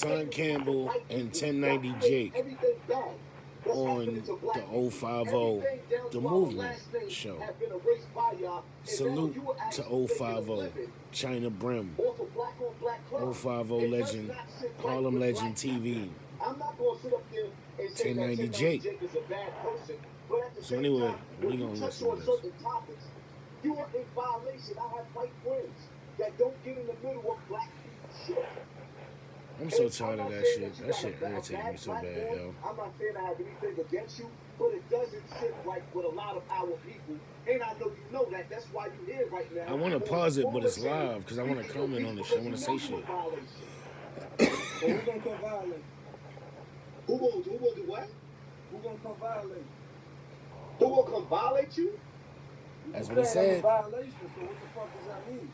Hassan Campbell and 1090 Jake on the 050, the movement show. Salute to 050, China Brim, 050 legend, Harlem Legend TV, 1090 Jake. So anyway, we gonna listen to this. You are in violation. I have white friends that don't get in the middle of black people's shit. I'm so tired of that shit. That shit irritates me so bad, yo. I'm not saying I have anything against you, but it doesn't sit right with a lot of our people. And I know you know that. That's why you're here right now. I want to pause it, but it's live because I want to comment on this shit. I want to say shit. Who's gonna come violate? Who gonna do what? Who gonna come violate? Who gonna come violate you? That's what he said. Violation, so what the fuck does that mean?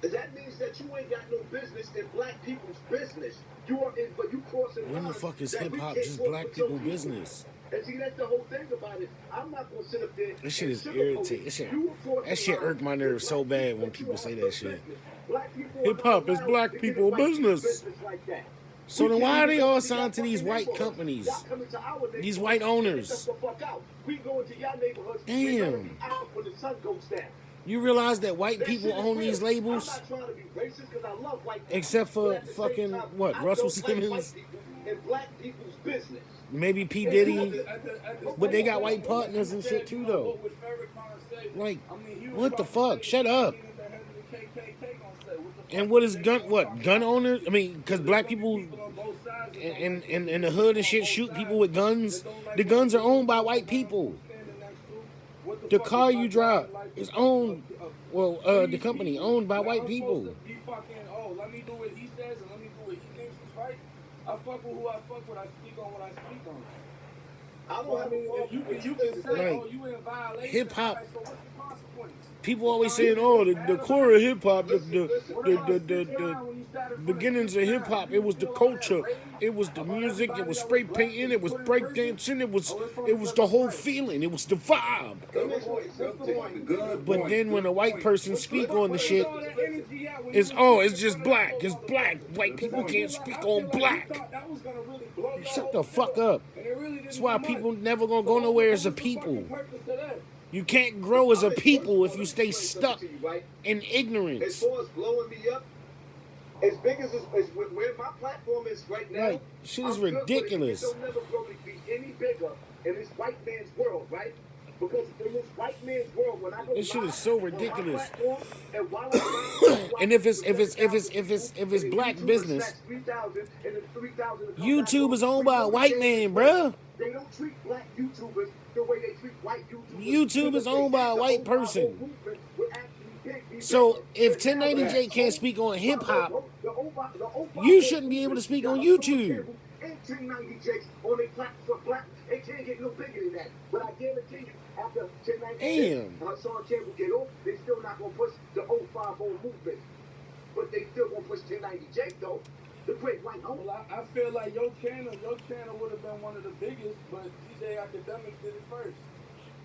That means that you ain't got no business in black people's business. You are in, but you crossing. When the fuck is hip hop just black people business? And see, that's the whole thing about it. I'm not gonna sit up there. This shit is irritating. That shit irked my nerves so bad when people say that shit. Hip hop is black people business. So then why are they all signed to these white companies? These white owners? Damn. You realize that white people own these labels? Except for fucking, what, Russell Simmons? Maybe P. Diddy. But they got white partners and shit too, though. Like, what the fuck? Shut up. And what is gun owners? I mean, because black people in the hood and shit shoot people with guns. The guns are owned by white people. The car you drive is owned, the company owned by white people. Let me do what he says and let me do what he thinks is right. I fuck with who I fuck with. I speak on what I speak on. You can say, you in violation. Hip hop. So what's the consequence? People always saying, the core of hip hop, the beginnings of hip hop, it was the culture, it was the music, it was spray painting, it was breakdancing, it was the whole feeling, it was the vibe. But then when a white person speak on the shit, it's just black. It's black. White people can't speak on black. Shut the fuck up. That's why people never gonna go nowhere as a people. You can't grow as a people if you stay stuck in ignorance. As far as blowing me up, as big as where my platform is right now, right. Shit is ridiculous. It'll never grow to be any bigger in this white man's world, right? Because in this white man's world, when I go this shit is so ridiculous. And if it's black business, YouTube is owned by a white man, bruh. They don't treat black YouTubers the way they treat white YouTubers. YouTube is owned by a white person. So if 1090 J can't speak on hip hop, you shouldn't be able to speak on YouTube. And 1090 J on a platform black, it can't get no bigger than that. But I guarantee you, after 1090 J and Hassan Campbell get off, they still not gonna push the 050 movement. But they still gonna push 1090 J though. The great white home. Well, I feel like your channel would have been one of the biggest, but DJ Academics did it first.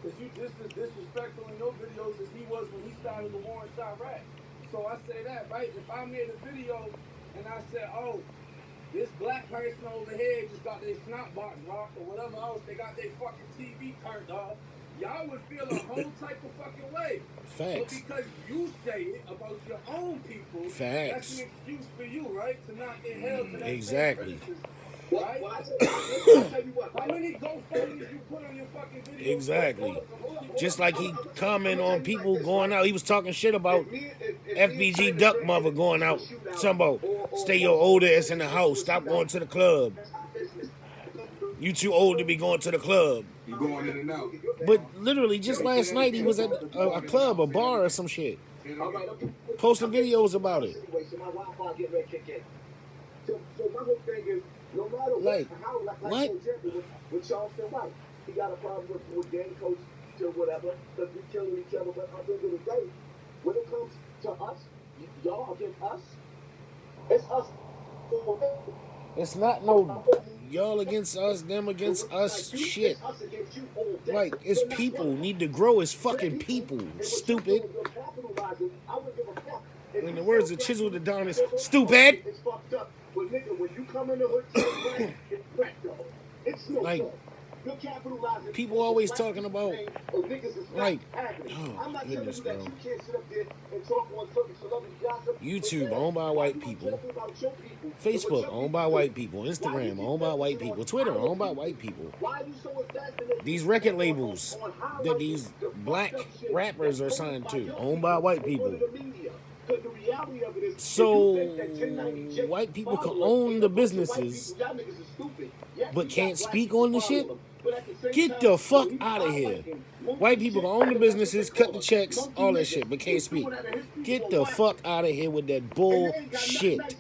Because you just as disrespectful in your videos as he was when he started the Warren Shot Rap. So I say that, right? If I made a video and I said, this black person over here just got their snot box rocked or whatever else, they got their fucking TV turned off, y'all would feel a whole type of fucking way. Facts. But because you say it about your own people, facts. That's an excuse for you, right? To not get held to that. Exactly. Right? How many GoFundMes you put on your fucking video? Exactly. Just like he commented on people going out. He was talking shit about FBG Duck Mother going out. Talking about, stay your old ass in the house. Stop going to the club. You too old to be going to the club. You going in and out. But literally, just last night, he was at a club, a bar or some shit. Posting videos about it. So my whole thing is, no matter like, what? With Charleston White, he got a problem with gang coach to whatever, because we killing each other. But at the end of the day, when it comes to us, y'all against us, it's us. It's not no y'all against us, them against us shit. Like, it's people need to grow as fucking people. Stupid. In the words of Chisel the Don, is stupid. It's fucked up. But nigga, when you come Some in the hood tell black it's crack though. It's no Like, fault. You're capitalizing. people always talking about, like, oh, I'm not goodness, telling bro. you that you can't sit up there and talk on certain celebrity gossip. YouTube owned by white people. Facebook owned by white people. Instagram owned by white people. Twitter owned by white people. These record labels that these black rappers are signed to owned by white people. So white people can own the businesses but can't speak on the shit? Get the fuck out of here. White people can own the businesses, cut the checks, all that shit, but can't speak. Get the fuck out of here with that bullshit.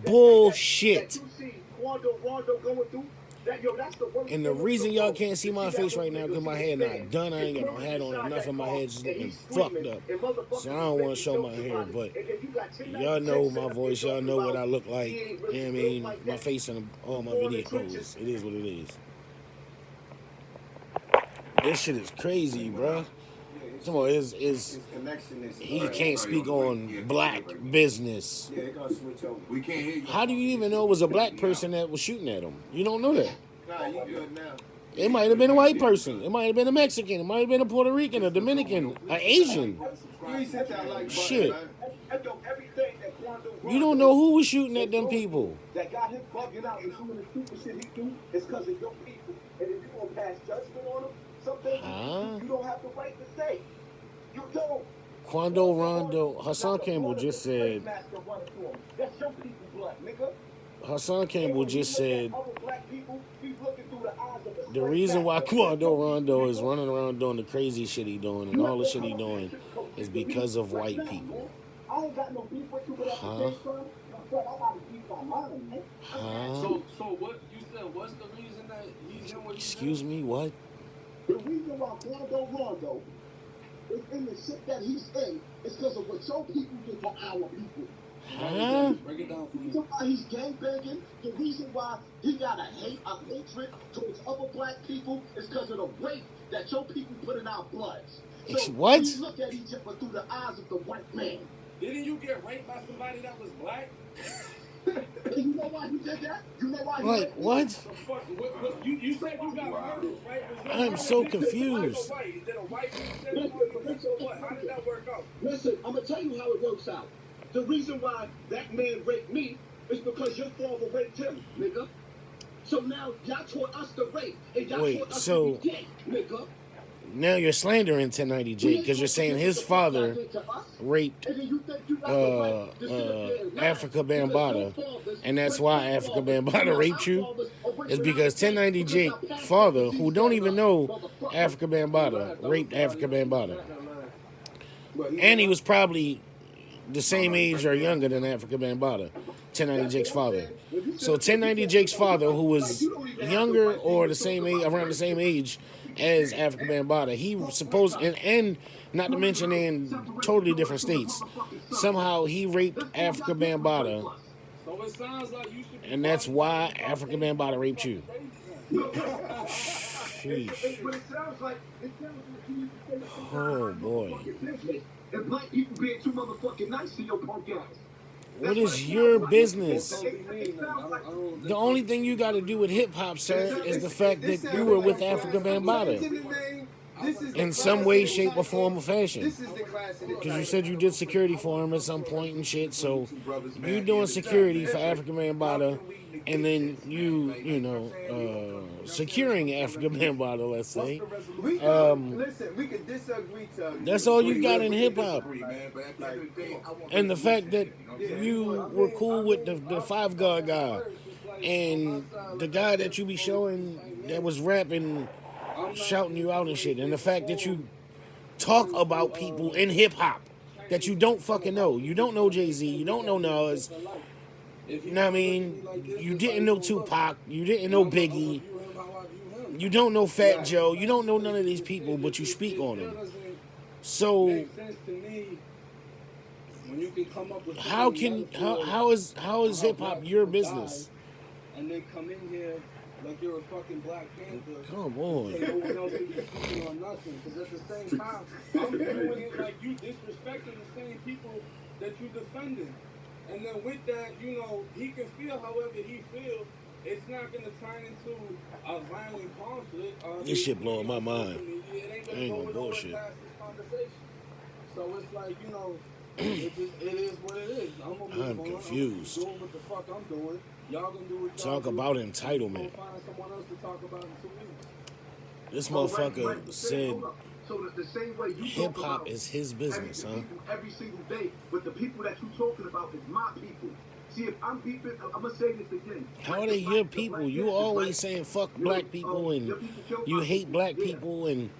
Bullshit. And the reason y'all can't see my face right now because my hair not done. I ain't got no hat on. Enough of my head just looking fucked up. So I don't want to show my hair, but y'all know my voice. Y'all know what I look like. You know what I mean? My face in all my videos. It is what it is. This shit is crazy, bro. Come on, he can't speak on black business. How do you even know it was a black person that was shooting at him? You don't know that. It might have been a white person. It might have been a Mexican. It might have been a Puerto Rican, a Dominican, an Asian. Shit. You don't know who was shooting at them people. That got him bugging out and doing the stupid shit he do is because of your people. And if you gonna pass judgment on him, something you don't have the right to say. You don't. Quando Rondo, Hassan Campbell just said. That's your people blood, nigga. Hassan Campbell just said the reason why Quando Rondo is running around doing the crazy shit he doing and all the shit he doing is because of white people. Huh? Huh? So what you said? What's the reason that he's in what he's Excuse me, what? The reason why Quando Rondo is in the shit that he's in is because of what your people did to our people. Huh? Break it down for The reason why he's gangbanging, the reason why he got a hatred towards other black people is because of the rape that your people put in our bloods. So what? we look at each other through the eyes of the white man. Didn't you get raped by somebody that was black? And you know why he did that? You know why he Like, what? You said you got murdered, right? I'm so confused. Is it a white person? How did that work out? Listen, I'm going to tell you how it works out. The reason why that man raped me is because your father raped him, nigga. So now y'all taught us to rape, and y'all taught us to be gay, nigga. Now you're slandering 1090 Jake because you're saying his father raped Africa Bambaataa, and that's why Africa Bambaataa raped you. Is because 1090 Jake father, who don't even know Africa Bambaataa, raped Africa Bambaataa, and he was probably the same age or younger than Africa Bambaataa, 1090 Jake's father. So 1090 Jake's father, who was younger or the same age, around the same age as Africa Bambaataa, he supposed, and not to mention in totally different states, somehow he raped Africa Bambaataa, and that's why Africa Bambaataa raped you. Sheesh. Oh boy. And black people being too motherfucking nice to your punk ass. What is your business? The only thing you got to do with hip hop, sir, is the fact that you were with Africa Bambaataa in some way, shape, or form or fashion. Because you said you did security for him at some point and shit. So you doing security for Africa Bambaataa, and then you know, securing Africa Bambaataa, let's say. Listen, we can disagree to. That's all you got in hip hop. And the fact that you were cool with the Five God guy and the guy that you be showing that was rapping, shouting you out and shit, and the fact that you talk about people in hip hop that you don't fucking know. You don't know Jay-Z, you don't know Nas. You know what I mean? You didn't know Tupac, you didn't know Biggie, you don't know Fat Joe, you don't know none of these people, but you speak on them. So how is hip hop your business? And they come in here like you're a fucking Black Panther. Come on. And no one else is speaking on nothing. Because at the same time, I'm doing it like you disrespecting the same people that you defending. And then with that, you know, he can feel however he feels. It's not gonna turn into a violent conflict. This shit blowing my mind. It ain't I gonna ain't go gonna nowhere bullshit. past this conversation. So it's like, you know, it is what it is. I'm gonna move I'm on. confused. I'm doing what the fuck I'm doing. Y'all gonna do what y'all Talk do. about I'm entitlement. gonna find someone else to talk about in 2 weeks. This Oh, motherfucker right. said Hold up. So the same way you hip talk hop about is his business, huh? people every single day, but the people that you talking about is my people. See, if I'm beefing, I'm gonna say this again. How are they your people? You always saying fuck black people and you hate black people and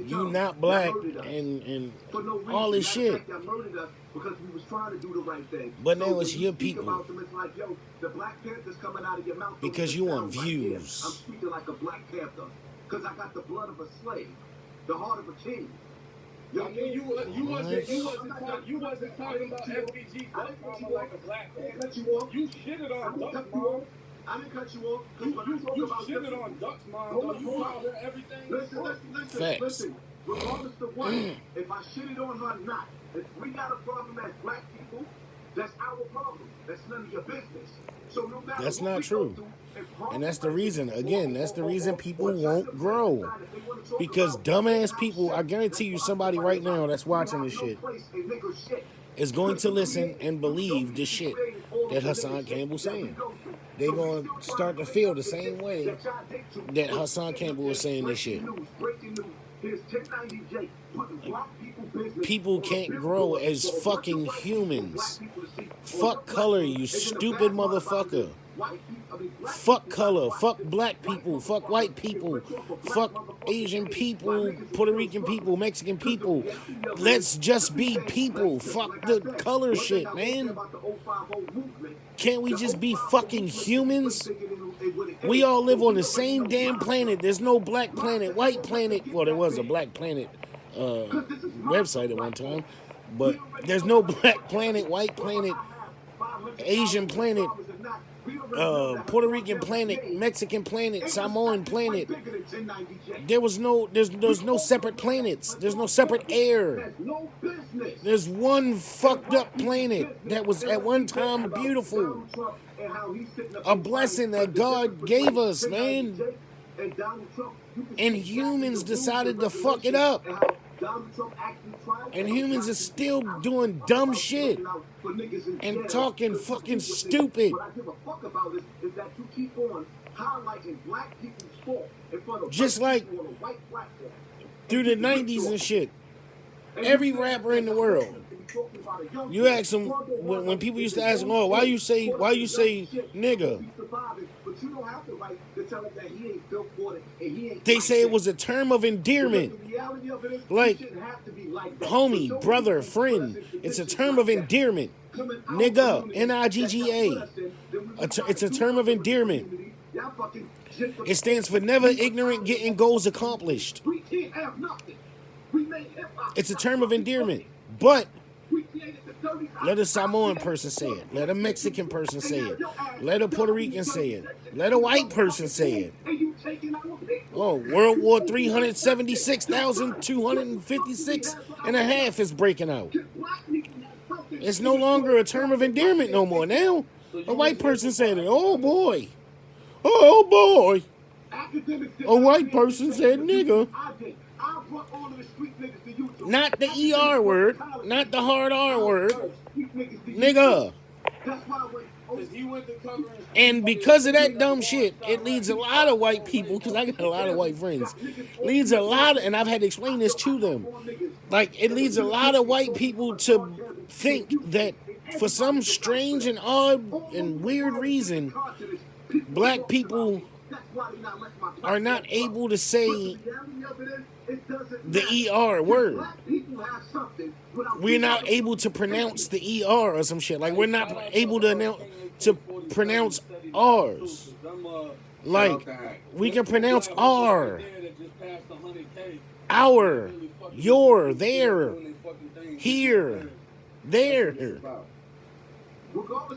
you not black and for no reason. all this shit. Fact, y'all murdered us because we was trying to do the right thing. But so now it's when your you speak people. about them, it's like, yo, the Black Panther's coming out of your mouth because you want views. I'm speaking like a Black Panther because I got the blood of a slave, the heart of a king. I mean, you wasn't talking about FBG Duck Mama like a black man. You shitted on Duck Mama. I didn't cut you off. You shitted on Duck's mom, though. You called her everything. Listen. Regardless of what, if I shitted on her or not, if we got a problem as black people, that's our problem. That's none of your business. So no matter that's what not true. And that's the reason, again, that's the reason people won't grow. Because dumbass people, I guarantee you somebody right now that's watching this shit is going to listen and believe the shit that Hassan Campbell's saying. They're going to start to feel the same way that Hassan Campbell was saying this shit. People can't grow as fucking humans. Fuck color, you stupid motherfucker. Fuck color, fuck black people, fuck white people, fuck Asian people, Puerto Rican people, Mexican people. Let's just be people. Fuck the color shit, man. Can't we just be fucking humans? We all live on the same damn planet. There's no black planet, white planet. Well, there was a black planet website at one time, but there's no black planet, white planet, Asian planet, Puerto Rican planet, Mexican planet, Samoan planet. There's no separate planets. There's no separate air. There's one fucked up planet that was at one time beautiful. A blessing that God gave us, man. And humans decided to fuck it up. And humans are still doing dumb shit and talking fucking stupid. Just like through the 90s and shit. Every rapper in the world. You ask them when people used to ask them, "Oh, why you say nigga?" They say it was a term of endearment. Like homie, brother, friend. It's a term of endearment. Nigga, N-I-G-G-A. It's a term of endearment. It stands for never ignorant getting goals accomplished. It's a term of endearment. But let a Samoan person say it. Let a Mexican person say it. Let a Puerto Rican say it. Let a white person say it. Oh, World War 376,256 and a half is breaking out. It's no longer a term of endearment no more. Now, a white person said it. Oh, boy. Oh, boy. A white person said nigga. Not the ER word. Not the hard R word. Nigga. And because of that dumb shit, it leads a lot of white people, because I got a lot of white friends, leads a lot, and I've had to explain this to them, like, it leads a lot of white people to think that for some strange and odd and weird reason, black people are not able to say the ER word. We're not able to pronounce the ER or some shit. Like, we're not able to pronounce R's. Like, we can pronounce R, our, your, there, here, there.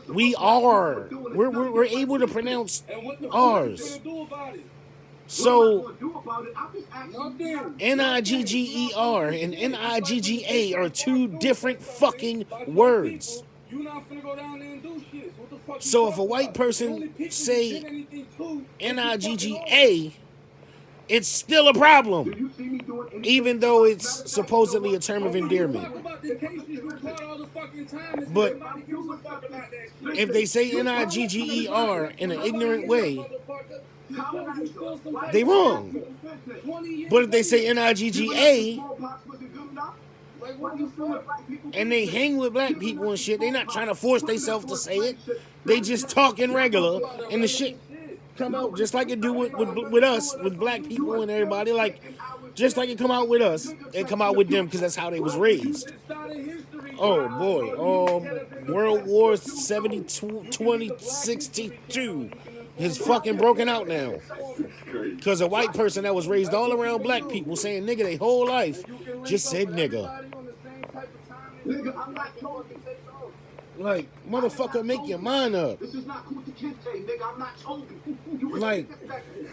We are. We're able to pronounce R's. So, N-I-G-G-E-R and N-I-G-G-A are two different fucking words. You not finna go down there and do shit. So what the fuck you So if a talking white about? person The only people you say did anything to is NIGGA, it's still a Do problem, you see me doing anything? even though it's supposedly a term of fucking endearment. talk about the cases you caught all the fucking time. Is But anybody gives a fuck about that shit? if they say NIGGER in an ignorant way, they wrong. 20 years But if they say later, NIGGA Smallpox wasn't good enough? like What what do the you feel fuck? black people and they do? hang with black people and shit, they not trying to force themselves to say it. They just talking regular, and the shit come out just like it do with us, with black people and everybody. Like, just like it come out with us, it come out with them because that's how they was raised. Oh boy, World War 72, 2062 is fucking broken out now. Because a white person that was raised all around black people saying nigga their whole life just said nigga. Nigga, I'm not talking. Like, motherfucker, make your mind up. This is not Kunta Kinte, nigga. I'm not talking. You was Like, disrespectful.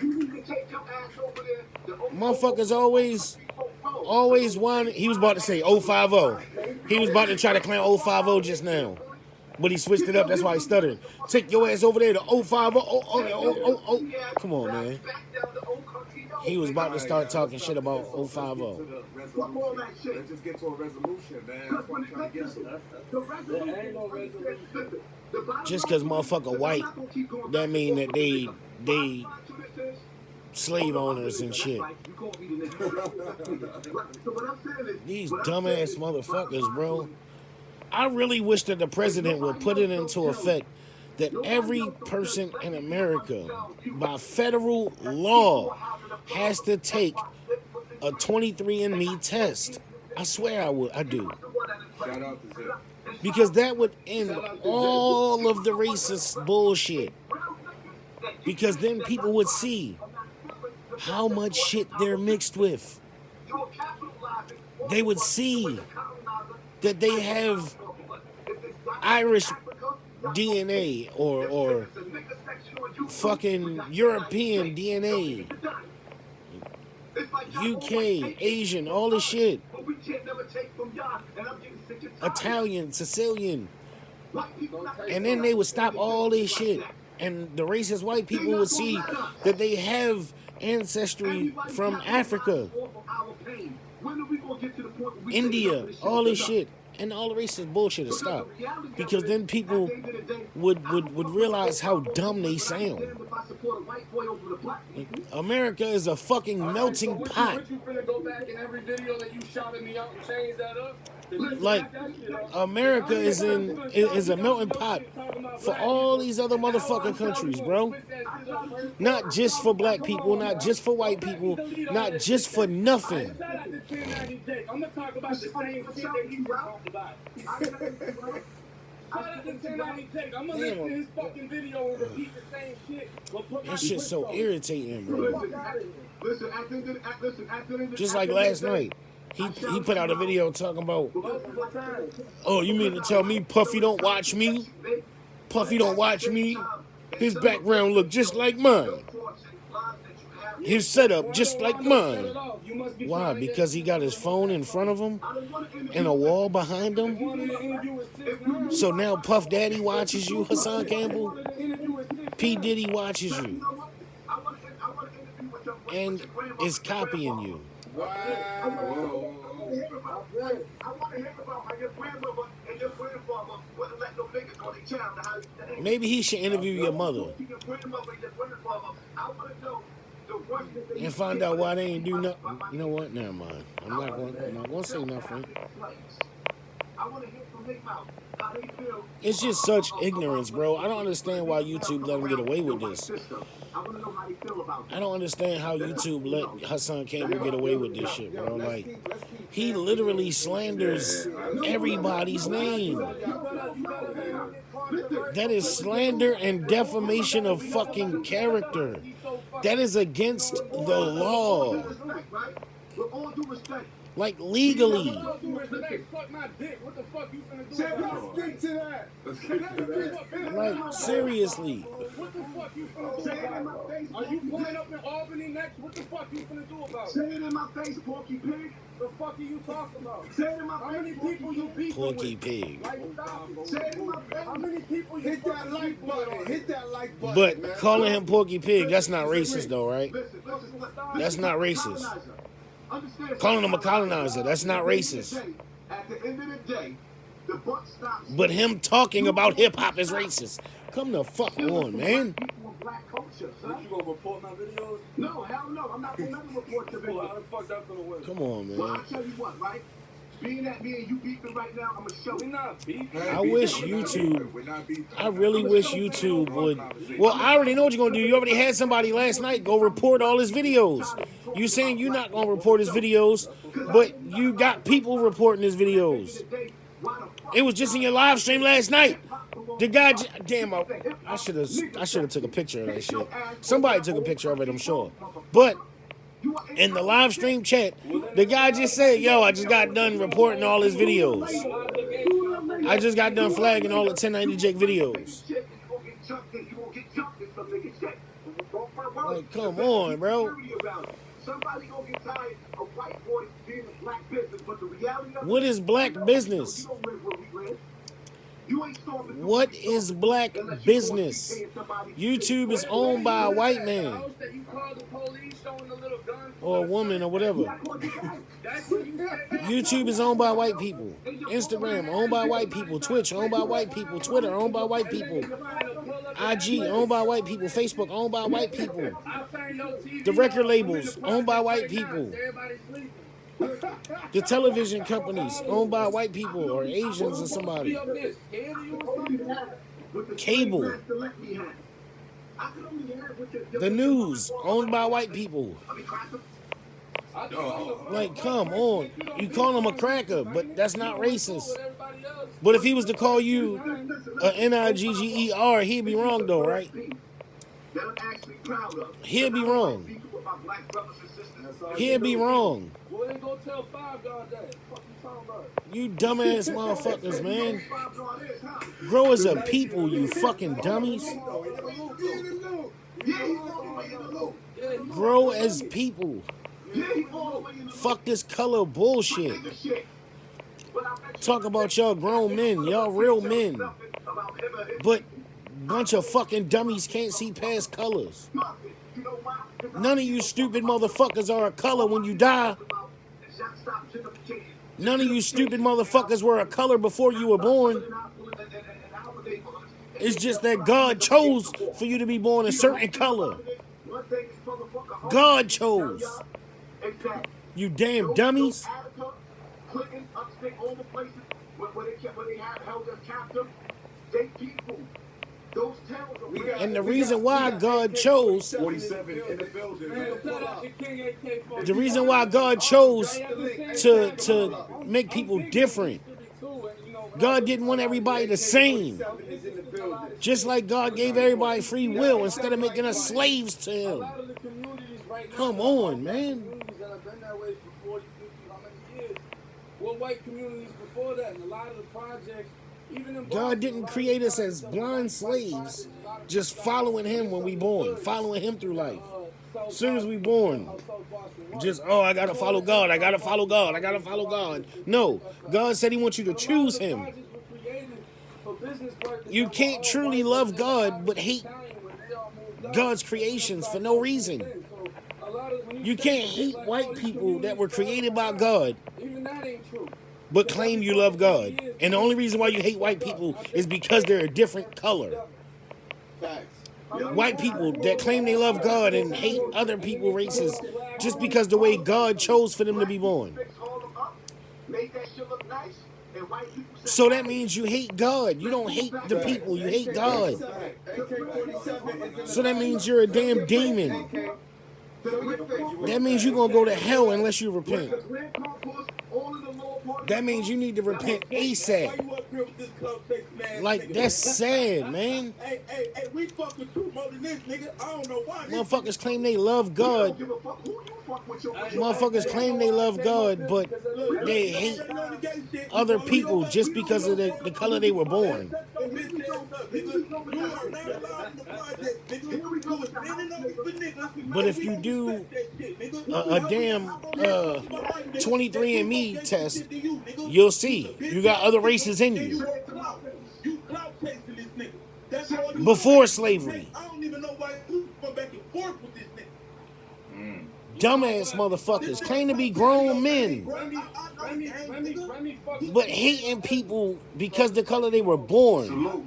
You need to take your ass over there. motherfuckers always wanted. He was about to say 050. He was about to try to claim 050 just now. But he switched it up. That's why he stuttered. Take your ass over there to 050. Oh. Come on, man. He was about to start talking shit about 050. Let's just get to a resolution, man. That's what I'm trying to get to. There ain't no resolution. Just because motherfucker white, that mean that they slave owners and shit. These dumbass motherfuckers, bro. I really wish that the president would put it into effect that every person in America, by federal law, has to take a 23andMe test. I swear I do. Shout out to Zip. Because that would end all of the racist bullshit. Because then people would see how much shit they're mixed with. They would see that they have Irish DNA or fucking European DNA, UK, Asian, all this shit. Italian, Sicilian. And then they would stop all this shit. And the racist white people would see that they have ancestry from Africa, India, all this shit. And all the racist bullshit would stop. Because then people would realize how dumb they sound. America is a fucking melting pot. You finna go back in every video that you shouted me out and change that up? Like, America is a melting pot for all these other motherfucking countries, bro. Not just for black people, not just for white people, not just for nothing. I'm gonna talk about the same shit that he talked about. I'm gonna listen to his fucking video and repeat the same shit. That shit's so irritating, bro. Listen, Just like last night. He put out a video talking about, oh, you mean to tell me Puffy don't watch me? Puffy don't watch me? His background look just like mine. His setup just like mine. Why? Because he got his phone in front of him and a wall behind him? So now Puff Daddy watches you, Hassan Campbell? P. Diddy watches you. And is copying you. Wow. I want to hear about how your grandmother and your grandfather wouldn't let no niggas on their child. Maybe he should interview your mother and find out why they ain't do nothing. You know what? Never mind. I'm not going to say nothing. I want to hear from their mouth how they feel. It's just such ignorance, bro. I don't understand why YouTube let him get away with this. I want to know how they feel about I don't understand how YouTube let Hassan Campbell get away with this shit, bro. Like, he literally slanders everybody's name. That is slander and defamation of fucking character. That is against the law. With all due respect, Like legally. Suck my dick. What the fuck you finna do Let's about it? get to that. Let's get to that. Like seriously. What the fuck you finna do about it? Are you pulling up in Albany next? What the fuck you finna do about Say it? it in my face, Porky Pig. The fuck are you talking about? Say it in my How face, many people you beefing Porky with? Pig. Like, stop it. Say it in my face. How many people you Hit that fucking like beefing with button. on Hit that like button, But man. calling him Porky Pig, that's not racist though, right? Listen, That's not racist. Understand Calling him a colonizer, that's not racist. At the end of the day, the buck stops. But him talking about hip hop is racist. Come the fuck on, man. People with black culture, What, son. you gonna report my videos? No, hell no. I'm not gonna never report your Well, how video. the fuck that gonna work? Come on, Well, man. I'll tell you what, right? Being that me and you beefing right now, I'm gonna show We you. not beefing. I wish YouTube, We're not beefing. I really wish YouTube would. Well, I already know what you're gonna do. You already had somebody last night go report all his videos. You saying you're not gonna report his videos, but you got people reporting his videos. It was just in your live stream last night. The guy, damn, I should have took a picture of that shit. Somebody took a picture of it, I'm sure. But in the live stream chat, the guy just said, "Yo, I just got done reporting all his videos. I just got done flagging all the 1090 Jake videos." Like, come on, bro. Somebody gonna get tired of white boys being a black business, but the reality of What is black business? you don't live where we live. You ain't storming What is black business? YouTube is owned by a white man House that you call the police showing the little gun. or a woman or whatever. That's what you said. YouTube is owned by white people. Instagram owned by white people. Twitch owned by white people. Twitter owned by white people. IG owned by white people. Facebook owned by white people. I turn your TV The record off. labels owned by white people. Everybody sleeping. The television companies owned by white people or Asians or somebody. Be up there scared of you or something? Cable. The news owned by white people. I do. Like, come on. You call him a cracker, but that's not racist. With everybody else. But if he was to call you a Nigger, he'd be wrong though, right? He'd be wrong. He'd be wrong. Well, then go tell Five God that. Fuck you talking about? You dumbass motherfuckers, man. Grow as a people, you fucking dummies. Grow as people. Fuck this color bullshit. Talk about y'all grown men, y'all real men. But bunch of fucking dummies can't see past colors. None of you stupid motherfuckers are a color when you die. None of you stupid motherfuckers were a color before you were born. It's just that God chose for you to be born a certain color. God chose. You damn dummies. And the reason why God chose, 47 in the building. the reason why God chose to make people different. God didn't want everybody the same. Just like God gave everybody free will instead of making us slaves to him. Come on, man. That have been that way for 40, 50, how many years? Well, white communities before that, and a lot of the projects, even in God didn't create us as blind slaves, just following him when we born, following him through life. As soon as we born, just, oh, I gotta follow God, I gotta follow God, I gotta follow God. No, God said he wants you to choose him. You can't truly love God but hate God's creations for no reason. You can't hate white people that were created by God even that ain't true. but claim you love God. And the only reason why you hate white people is because they're a different color. White people that claim they love God and hate other people races just because the way God chose for them to be born. So that means you hate God. You don't hate the people, you hate God. So that means you're a damn demon. That means you're going to go to hell unless you repent. that means you need to repent ASAP. Like, that's sad, man. Hey, we fucking too more than this, nigga. I don't know why. Motherfuckers claim they love God. Motherfuckers claim they love God, but they hate other people just because of the color they were born. But if you do a damn 23andMe test, you'll see you got other races in you. Before slavery. I don't even know why you go back and forth with this nigga. Dumbass motherfuckers claim to be grown men, but hating people because the color they were born.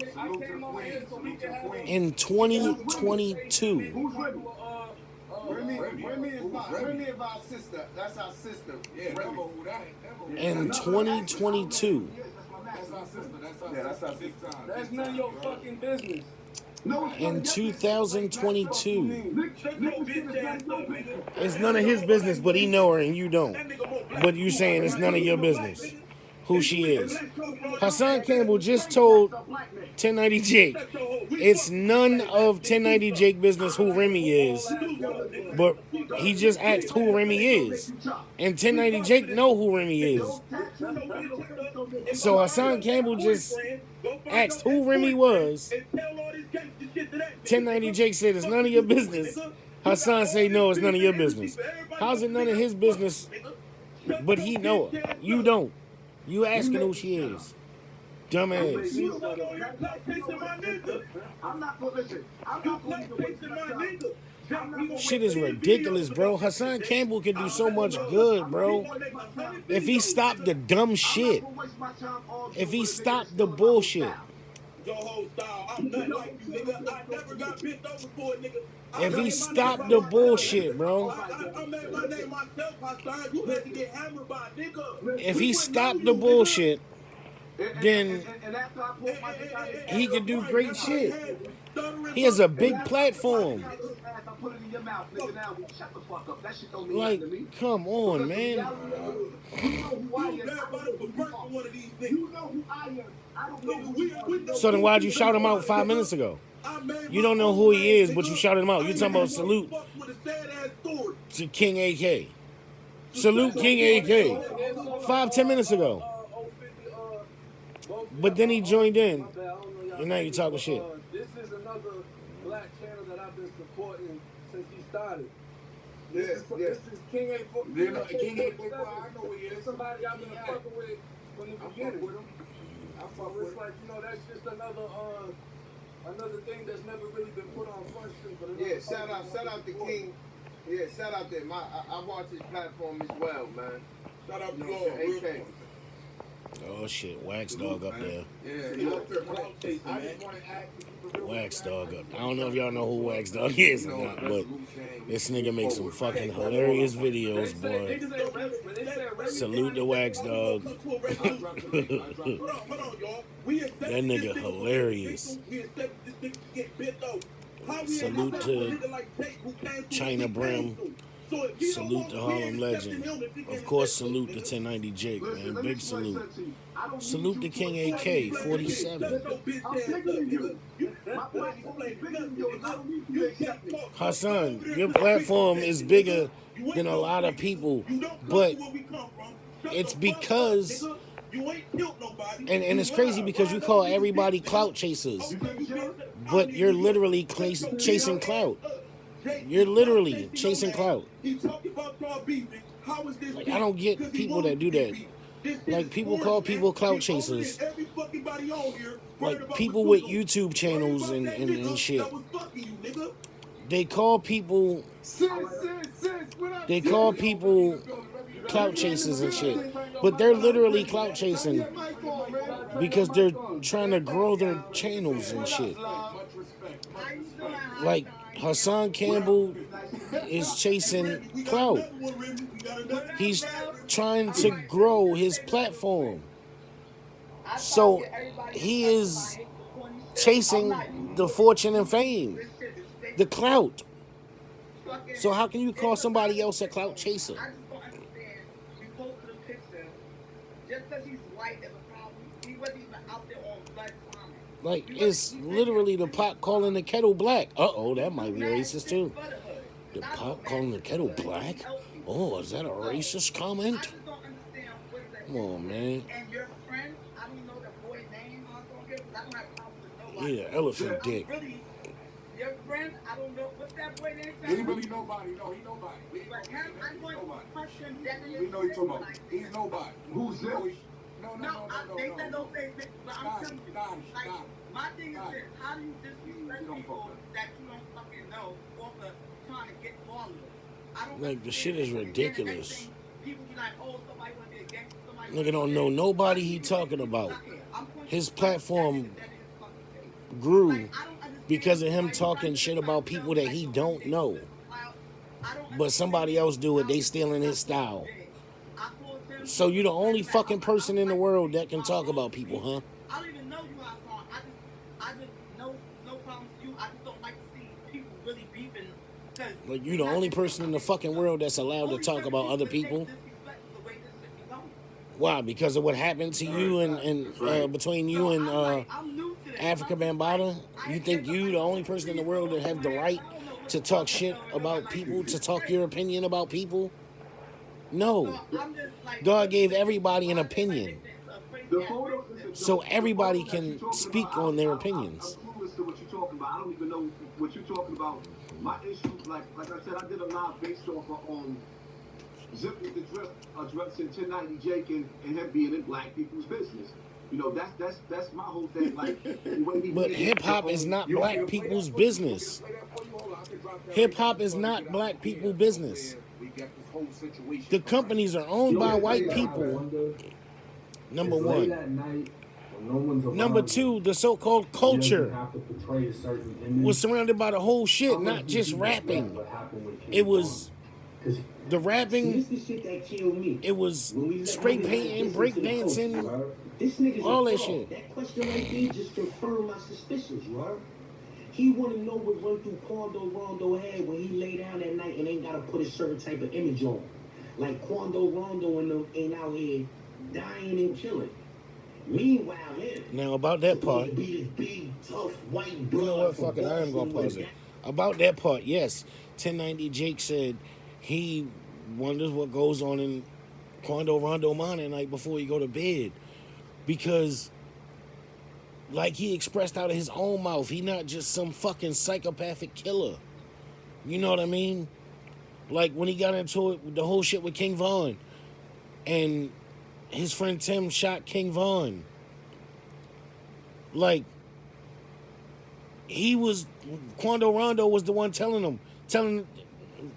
In 2022. Remy is our sister. That's our sister. In 2022. That's none of your fucking business. In 2022. It's none of his business, but he know her and you don't. But you saying it's none of your business who she is. Hassan Campbell just told 1090 Jake it's none of 1090 Jake business who Remy is, but he just asked who Remy is, and 1090 Jake know who Remy is. So Hassan Campbell just asked who Remy was. 1090 Jake said it's none of your business. Hassan say no, it's none of your business. How's it none of his business? But he know her. You don't. You asking who she is. Dumbass. Shit is ridiculous, bro. Hassan Campbell can do so much good, bro. If he stopped the dumb shit. If he stopped the bullshit. If he stopped the bullshit, bro. If he stopped the bullshit, then he could do great shit. He has a big platform. Like, come on, man. So then why'd you shout him out 5 minutes ago? You don't know who he is, but you shouted him out. You talking about salute to King AK. Salute King AK. 5-10 minutes ago. But then he joined in. And now you talking shit. This is another black channel that I've been supporting since he started. This is King A4. King A4, I know who he is. Somebody I've been fucking with from the beginning. I fuck with him. It's like, you know, that's just another thing that's never really been put on Front Street. But shout out to King. Yeah, shout out there. I watch his platform as well, man. Shout out to AK. Oh shit, Wax Dog up there. Wax Dog up. I don't know if y'all know who Wax Dog is or not, but this nigga makes some fucking hilarious videos, boy. Salute the Wax Dog. That nigga hilarious. Salute to China Brim. Salute to Harlem Legend. Of course, salute to 1090 Jake, man. Big salute. Salute to King AK, 47. Hassan, your platform is bigger than a lot of people, but it's because, and it's crazy because you call everybody clout chasers, but you're literally chasing clout. You're literally chasing clout. Like, I don't get people that do that. Like, people call people clout chasers. Like, people with YouTube channels and shit. They call people clout chasers and shit. But they're literally clout chasing because they're trying to grow their channels and shit. Like, Hassan Campbell is chasing clout. He's trying to grow his platform. So he is chasing the fortune and fame, the clout. So how can you call somebody else a clout chaser? just because he's white is a problem. He wasn't even out there on blood farming. Like, it's literally the pot calling the kettle black. Uh-oh, that might be racist, too. The pot calling the kettle black? Oh, is that a racist comment? I just don't understand what the Come on, man. And your friend, I don't know the boy's name, because I don't have problems with nobody. Yeah, elephant dick. Really, your friend, I don't know, what's that boy name? He really nobody. No, he nobody. But him, I'm going to question that. We know you're talking about. He's nobody. Who's this? No. They said don't say this, but I'm telling you, like, my thing is this, how do you disrespect people that you don't fucking know off of trying to get followers? I don't Like, the shit is ridiculous. People be like, oh, somebody want to be a gangster, somebody Nigga don't know nobody he talking about. His platform grew because of him talking shit about people that he don't know. But somebody else do it, they stealing his style. So you the only fucking person in the world that can talk about people, huh? I don't even know you, Hassan. I just know no problem with you. I just don't like to see people really beefing. Like, you the only person in the fucking world that's allowed to talk about other people. Why? Because of what happened to you and between you and Africa Bambaataa? You think you the only person in the world that have the right to talk shit about people, to talk your opinion about people? No. God gave everybody an opinion. So everybody can speak on their opinions. I'm clueless to what you're talking about. I don't even know what you're talking about. My issue, like I said, I did a live based off of Zip with the Drip, addressing 1090 Jake and him being in black people's business. You know, that's my whole thing. Like, but hip hop is not black people's business. Hip hop is not black people's business. The companies are owned by white people. Number one. Number two, the so-called culture was surrounded by the whole shit, not just rapping. It was the rapping, it was spray painting, break dancing, all that shit. That question right there just confirmed my suspicions, right? He want to know what run through Quando Rondo head when he lay down at night and ain't got to put a certain type of image on. Like Quando Rondo and them ain't out here dying and killing. Meanwhile, him. Now, about that part, big, tough, white you know what, fuck it, I am going to pause it. About that part, yes, 1090 Jake said he wonders what goes on in Quando Rondo mind at night before he go to bed. Because, like he expressed out of his own mouth, he not just some fucking psychopathic killer. You know what I mean? Like when he got into it, the whole shit with King Von, and his friend Tim shot King Von. Like, Quando Rondo was the one telling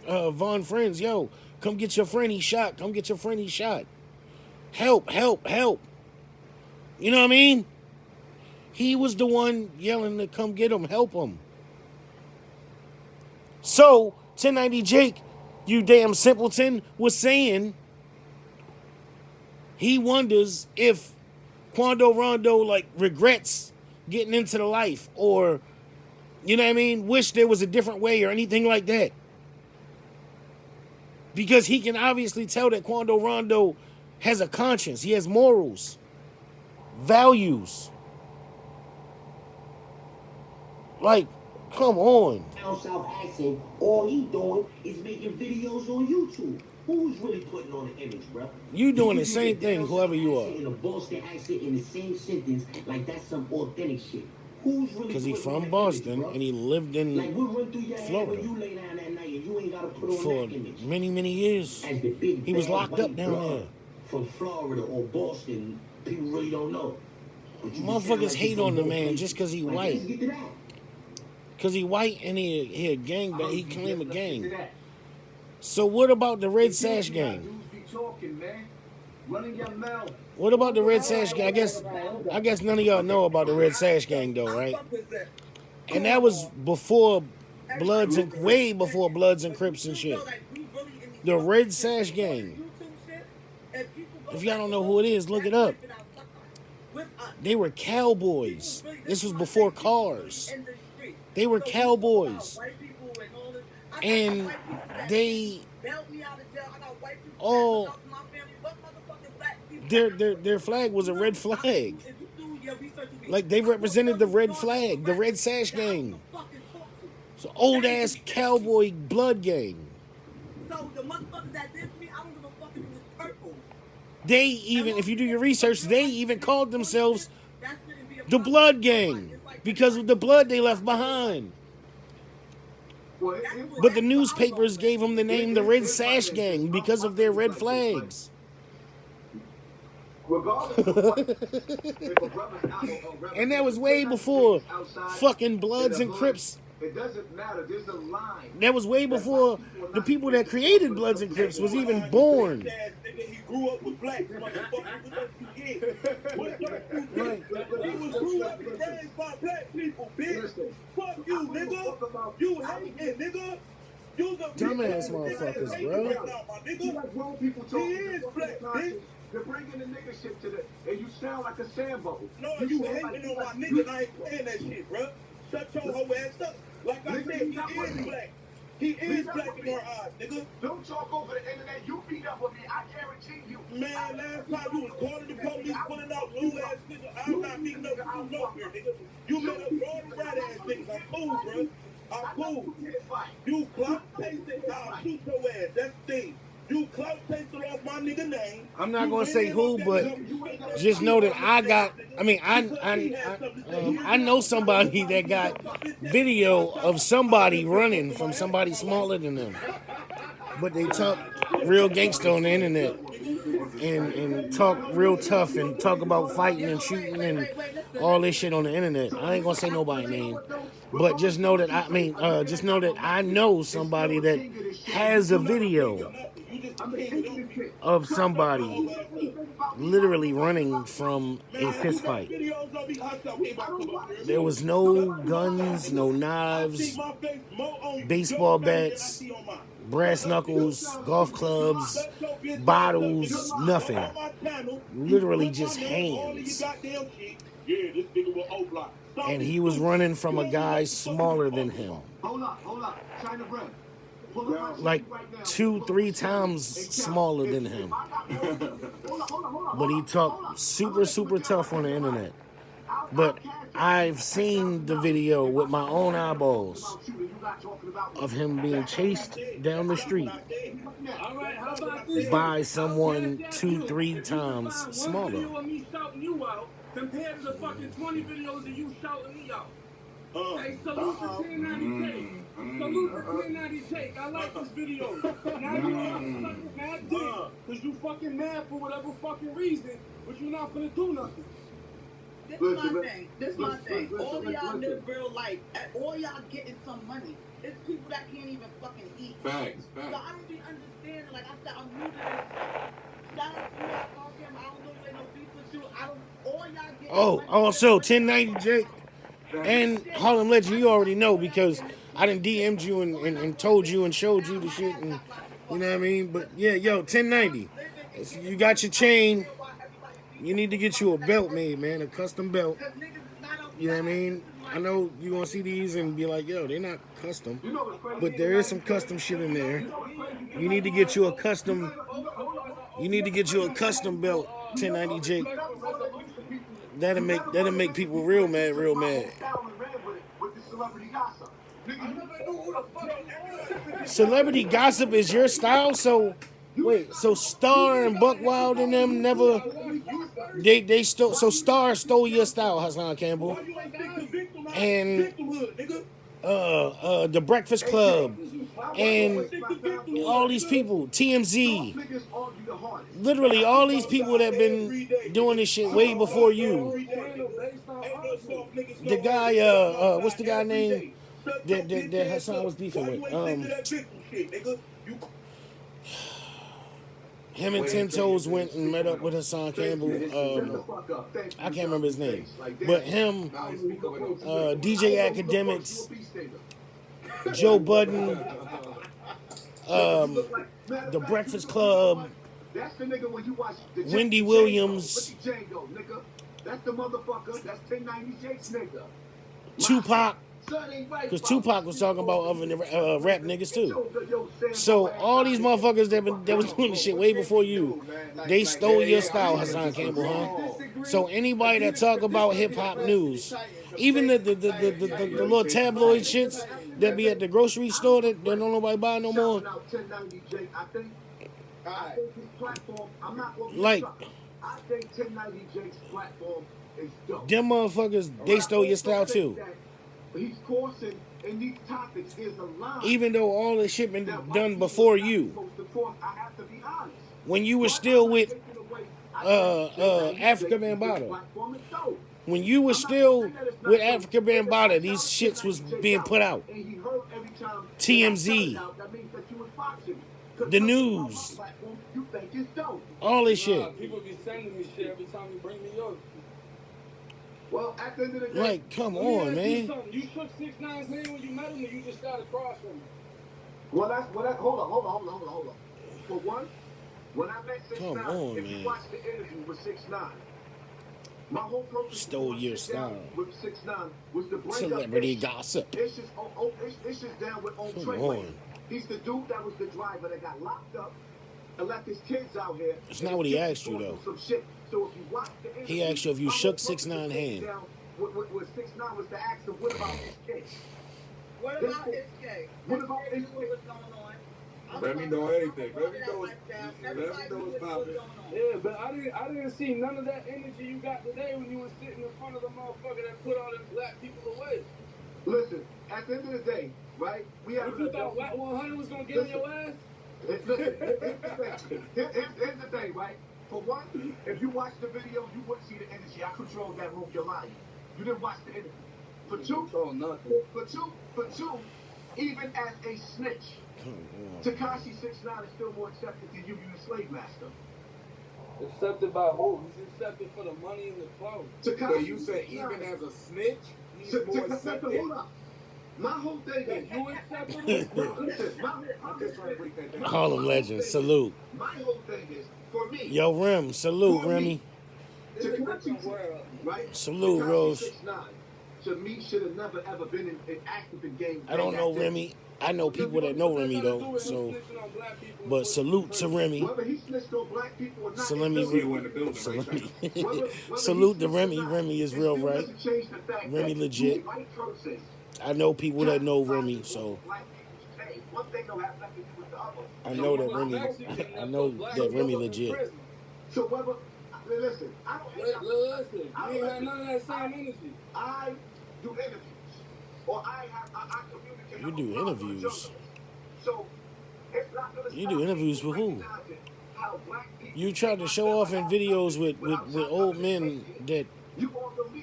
Von friends, yo, come get your friend, he shot. Come get your friend, he shot. Help, help, help. You know what I mean? He was the one yelling to come get him, help him. So, 1090 Jake, you damn simpleton, was saying he wonders if Quando Rondo, like, regrets getting into the life or, you know what I mean, wish there was a different way or anything like that. Because he can obviously tell that Quando Rondo has a conscience. He has morals, values. Like, come on. Down south accent, all he doing is making videos on YouTube. Who's really putting on the image, bro? You doing the same thing, whoever you are. In a Boston accent in the same sentence, like that's some authentic shit. Who's really? Because he's from Boston and he lived in Florida you lay down that night and you ain't gotta put on for that image. many years. As the big He was locked up down there. From Florida or Boston, people really don't know. Motherfuckers hate on the man just because he white. Because he white and he a gang, but he claim a gang. So what about the Red Sash gang? What about the Red Sash gang? I guess none of y'all know about the Red Sash gang though, right? And that was before Bloods and way before Bloods and Crips and shit. The Red Sash gang. If y'all don't know who it is, look it up. They were cowboys. This was before cars. They were cowboys. And they all Their flag was a red flag. Like they represented the red flag, the Red Sash Gang. It's an old ass cowboy blood gang. So the motherfuckers that did to me, I don't give a fuck if it was purple. They even, if you do your research, they even called themselves the Blood Gang because of the blood they left behind. But the newspapers gave them the name the Red Sash Gang because of their red flags. And that was way before fucking Bloods and Crips. It doesn't matter. There's a line. That was way before the people that created Bloods and Crips was even born. He grew up with blacks, motherfucker. What he was grew up and raised by black people, bitch. Fuck you, nigga. You hate it, nigga. You's a Dumbass motherfuckers, bro. He is black, bitch. They're bringing the nigga shit to the, and you sound like a Sambo. No, you hating on my nigga, and I ain't playing that shit, bro. Shut your hoe ass up. Like I said, he is black. He is black in our eyes, nigga. Don't talk over the internet. You beat up with me. I guarantee you. Man, last time you was calling the police, pulling out low ass niggas. I'm not beating up you nowhere, nigga. You met up with all the rat ass niggas. I'm cool, bro. I'm cool. You clout chasing, I'll shoot your ass. That's the thing. You clout chasing off my nigga name. I'm not gonna say who, but just know that I know somebody that got video of somebody running from somebody smaller than them. But they talk real gangster on the internet and talk real tough and talk about fighting and shooting and all this shit on the internet. I ain't gonna say nobody's name, but just know that I know somebody that has a video of somebody literally running from a fist fight. There was no guns, no knives, baseball bats, brass knuckles, golf clubs, bottles, nothing. Literally just hands. And he was running from a guy smaller than him. Hold up. China bread. Like 2-3 times smaller than him. But he talked super tough on the internet. But I've seen the video with my own eyeballs of him being chased down the street by someone 2-3 times smaller. Compared to the fucking 20 videos of you shouting me out. Hey, salute to 1090K. Salute to 1090K. I like this video. Now you fucking mad dick. Because you fucking mad for whatever fucking reason, but you're not gonna do nothing. This my thing. All y'all live real life. All y'all getting some money. It's people that can't even fucking eat. Facts. So I don't be understanding. Like I said, I'm new to this. Shout out to you, Hassan Campbell. I don't know if they no beef with you. All y'all getting money. Also 1090J and Harlem Legend, you already know because I done DM'd you and told you and showed you the shit, and you know what I mean. But yeah, 1090, you got your chain. You need to get you a belt made, man, a custom belt. You know what I mean? I know you gonna see these and be like, yo, they're not custom, but there is some custom shit in there. You need to get you a custom. You need to get you a custom belt, 1090J. That'll make people real mad. Celebrity gossip is your style, so wait, so Star and Buck Wild and them never they stole, so Star stole your style, Hassan Campbell, and the Breakfast Club and all these people, TMZ, literally all these people that been doing this shit way before you. The guy, what's the guy name that Hassan was beefing with? Him and Ten Toes went and met up with Hassan Campbell. I can't remember his name, but him, DJ Academics, Joe Budden, the Breakfast Club, Wendy Williams, that's the motherfucker. That's 1090 Jake's nigga. Tupac. Son ain't right. Because Tupac was talking about other rap niggas too. So all these motherfuckers that was doing the shit way before you, they stole your style, Hassan Campbell, huh? So anybody that talk about hip hop news, even the little tabloid shits that be at the grocery store that don't nobody buy no more. I think his platform, I'm not gonna be Like, shocked. I think 1090 Jake's platform is dope. them motherfuckers, they stole your style too. He's coursing in these topics. There's a line. Even though all this shit been done before you. I have to be honest. When you were still with Africa Bambaataa. When you were still with Africa Bambaataa, these shits was being put out. TMZ. The news. All this shit. People be sending me shit every time you bring me up. Well, at the end of the day, like, come on, man. You shook 6ix9ine's hand when you met him, and you just got across from him. Well, hold on. For one, when I met 6ix9ine, if you watch the interview with 6ix9ine, my whole purpose stole your style with 6ix9ine was to bring celebrity up gossip. It's just down with on Treyway. He's the dude that was the driver that got locked up and left his kids out here. It's not what he asked you though. Some shit. So if you watch the interview, he asked you if you shook 6ix9ine hand. What 6ix9ine was to ask him, what about his case? What about his case? What about his case? What was going on? Let me know anything. Let me know what's popping. Yeah, but I didn't see none of that energy you got today when you were sitting in front of the motherfucker that put all them black people away. Listen, at the end of the day, right? We have. What you thought Black 100 was gonna get on your ass? Listen, here's the thing, right? For one, if you watch the video, you wouldn't see the energy. I controlled that room. You're lying. You didn't watch the interview. For two, For two, even as a snitch, Tekashi 6ix9ine is still more accepted than you the slave master. Accepted by who? He's accepted for the money and the clothes. So you say even as a snitch, he's more accepted? Hold up. My whole thing is you accepted him? Listen, I'm just trying to break that down. Harlem Legends, salute. My whole thing is, for me. Yo, Rem, salute, Remy. Right? Salute, Rose. 6ix9ine, to me, should have never ever been in active in game. I don't know Remy. I know people that know Remy though, so. But salute to Remy. Whether he snitched on black people or not, Salute to Remy. Remy is real, right? Remy legit. I know people that know Remy, so. I know that Remy. I know that Remy legit. So whether, listen, I don't. Listen, you ain't have none of that same energy. I do interviews, or I communicate. You do interviews. So it's not gonna. You do interviews with who? You tried to show off in videos with old men that,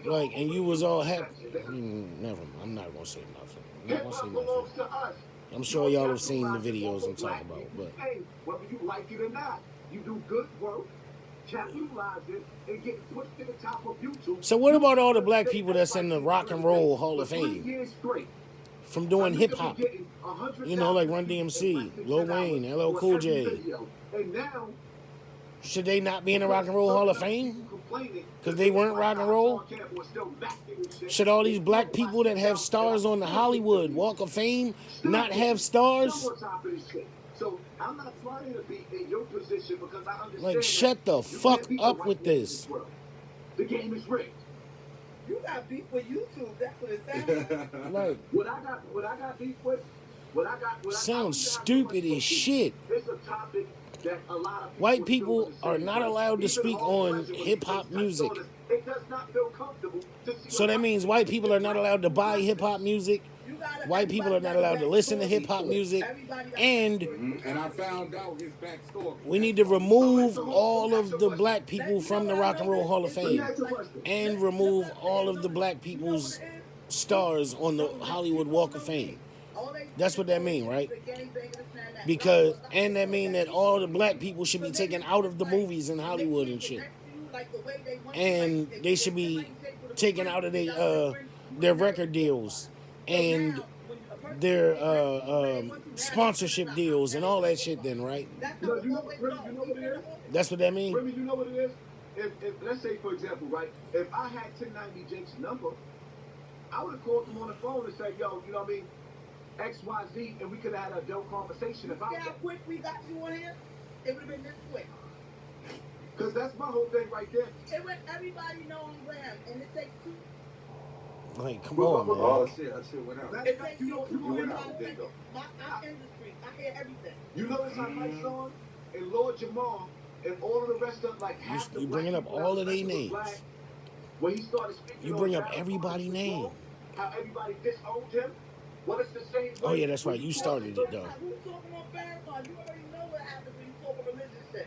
like, and you was all happy. Never. I'm not gonna say nothing. I'm not gonna say nothing. I'm sure y'all have seen the videos I'm talking about, but. Whether you like it or not, you do good work. Capitalize it and get pushed to the top of YouTube. So what about all the black people that's in the Rock and Roll Hall of Fame from doing hip hop? You know, like Run DMC, Lil Wayne, LL Cool J. Should they not be in the Rock and Roll Hall of Fame? Because they weren't rock and roll? Should all these black people that have stars on the Hollywood Walk of Fame not have stars? So I'm not trying to be in your position because I understand. Like, shut the fuck up with this. The game is rigged. You got beef with YouTube. That's what it sounds like. Like, what I got beef with, sounds stupid as shit. It's a topic that a lot of white people are not allowed to speak on hip hop music. It does not feel comfortable to see. So that means white people are not allowed to buy hip hop music. White people are not allowed to listen to hip hop music, and I found out his backstory. We need to remove all of the black people from the Rock and Roll Hall of Fame, and remove all of the black people's stars on the Hollywood Walk of Fame. That's what that mean, right? Because, and that mean that all the black people should be taken out of the movies in Hollywood and shit, and they should be taken out of their record deals and their sponsorship deals and all that shit then, right? That's what that means? Remy, you know what it is? If let's say, for example, right, if I had 1090 Jake's number, I would have called him on the phone and said, yo, you know what I mean? X, Y, Z, and we could have had a dope conversation about See how that. quick we got you on here? It would have been this quick. Because that's my whole thing right there. It would everybody know I'm Graham, and it takes two. Like, come on, man. Oh shit, that shit went out. It takes You two went to out my industry. I hear everything. You notice how Mike's on and Lord Jamal and all of the rest of like half the You black bringing up people all that of their was names. black, when he started speaking You on bring up Farrakhan's everybody name. how everybody disowned him. Well, it's the same Oh way yeah, that's right. You started it though. Who's talking on Farrakhan? You already know what happens when you talk about religious shit.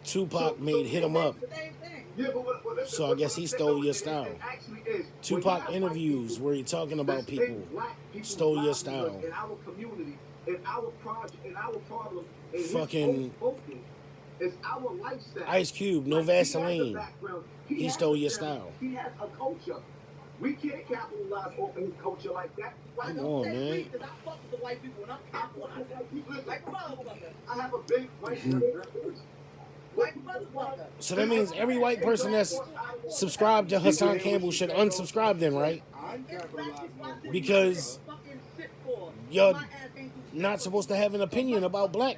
Tupac made Hit 'Em Up. The same thing. Yeah, but So I guess he stole your style. It actually is. Tupac interviews where he talking about people stole your style. In our community, in our project, in our problem, in Fucking his focus, it's our lifestyle. Ice Cube, no Like, he has a Vaseline. background. He has stole a your family. style. He has a culture. We can't capitalize off of his culture like that. Come Don't on, say man. we, 'cause I fuck with the white people and I'm capitalizing. Like a motherfucker. I have a big white White motherfucker. So that means every white person that's subscribed to Hassan Campbell should unsubscribe then, right? I'm capitalizing on it. Because Fucking shit for. you're My ass ain't do not supposed to have an opinion about black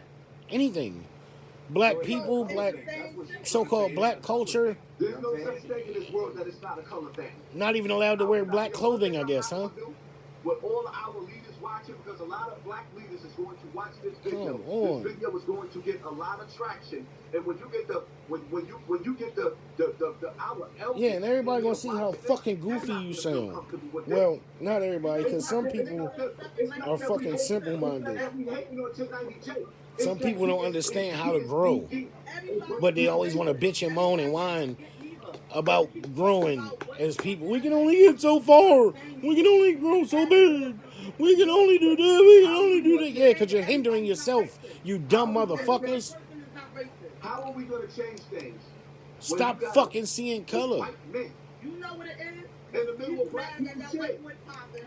anything. Black people, black so-called black culture, There's no such thing in this world that it's not a color thing. not even allowed to wear black clothing, I guess, huh? With all of our leaders watching, because a lot of black leaders is going to watch this video. Come on. This video is going to get a lot of traction, and when you get the our elders, Yeah, and everybody gonna see how fucking goofy you sound. Well, not everybody, because some people are fucking simple-minded. Some people don't understand how to grow, but they always want to bitch and moan and whine about growing as people. We can only get so far. We can only grow so big. We can only do this. We can only do that. Yeah, because you're hindering yourself, you dumb motherfuckers. How are we going to change things? Stop fucking seeing color. White men You know what it is? in the middle of He's black mad that people's that white shit. went popping.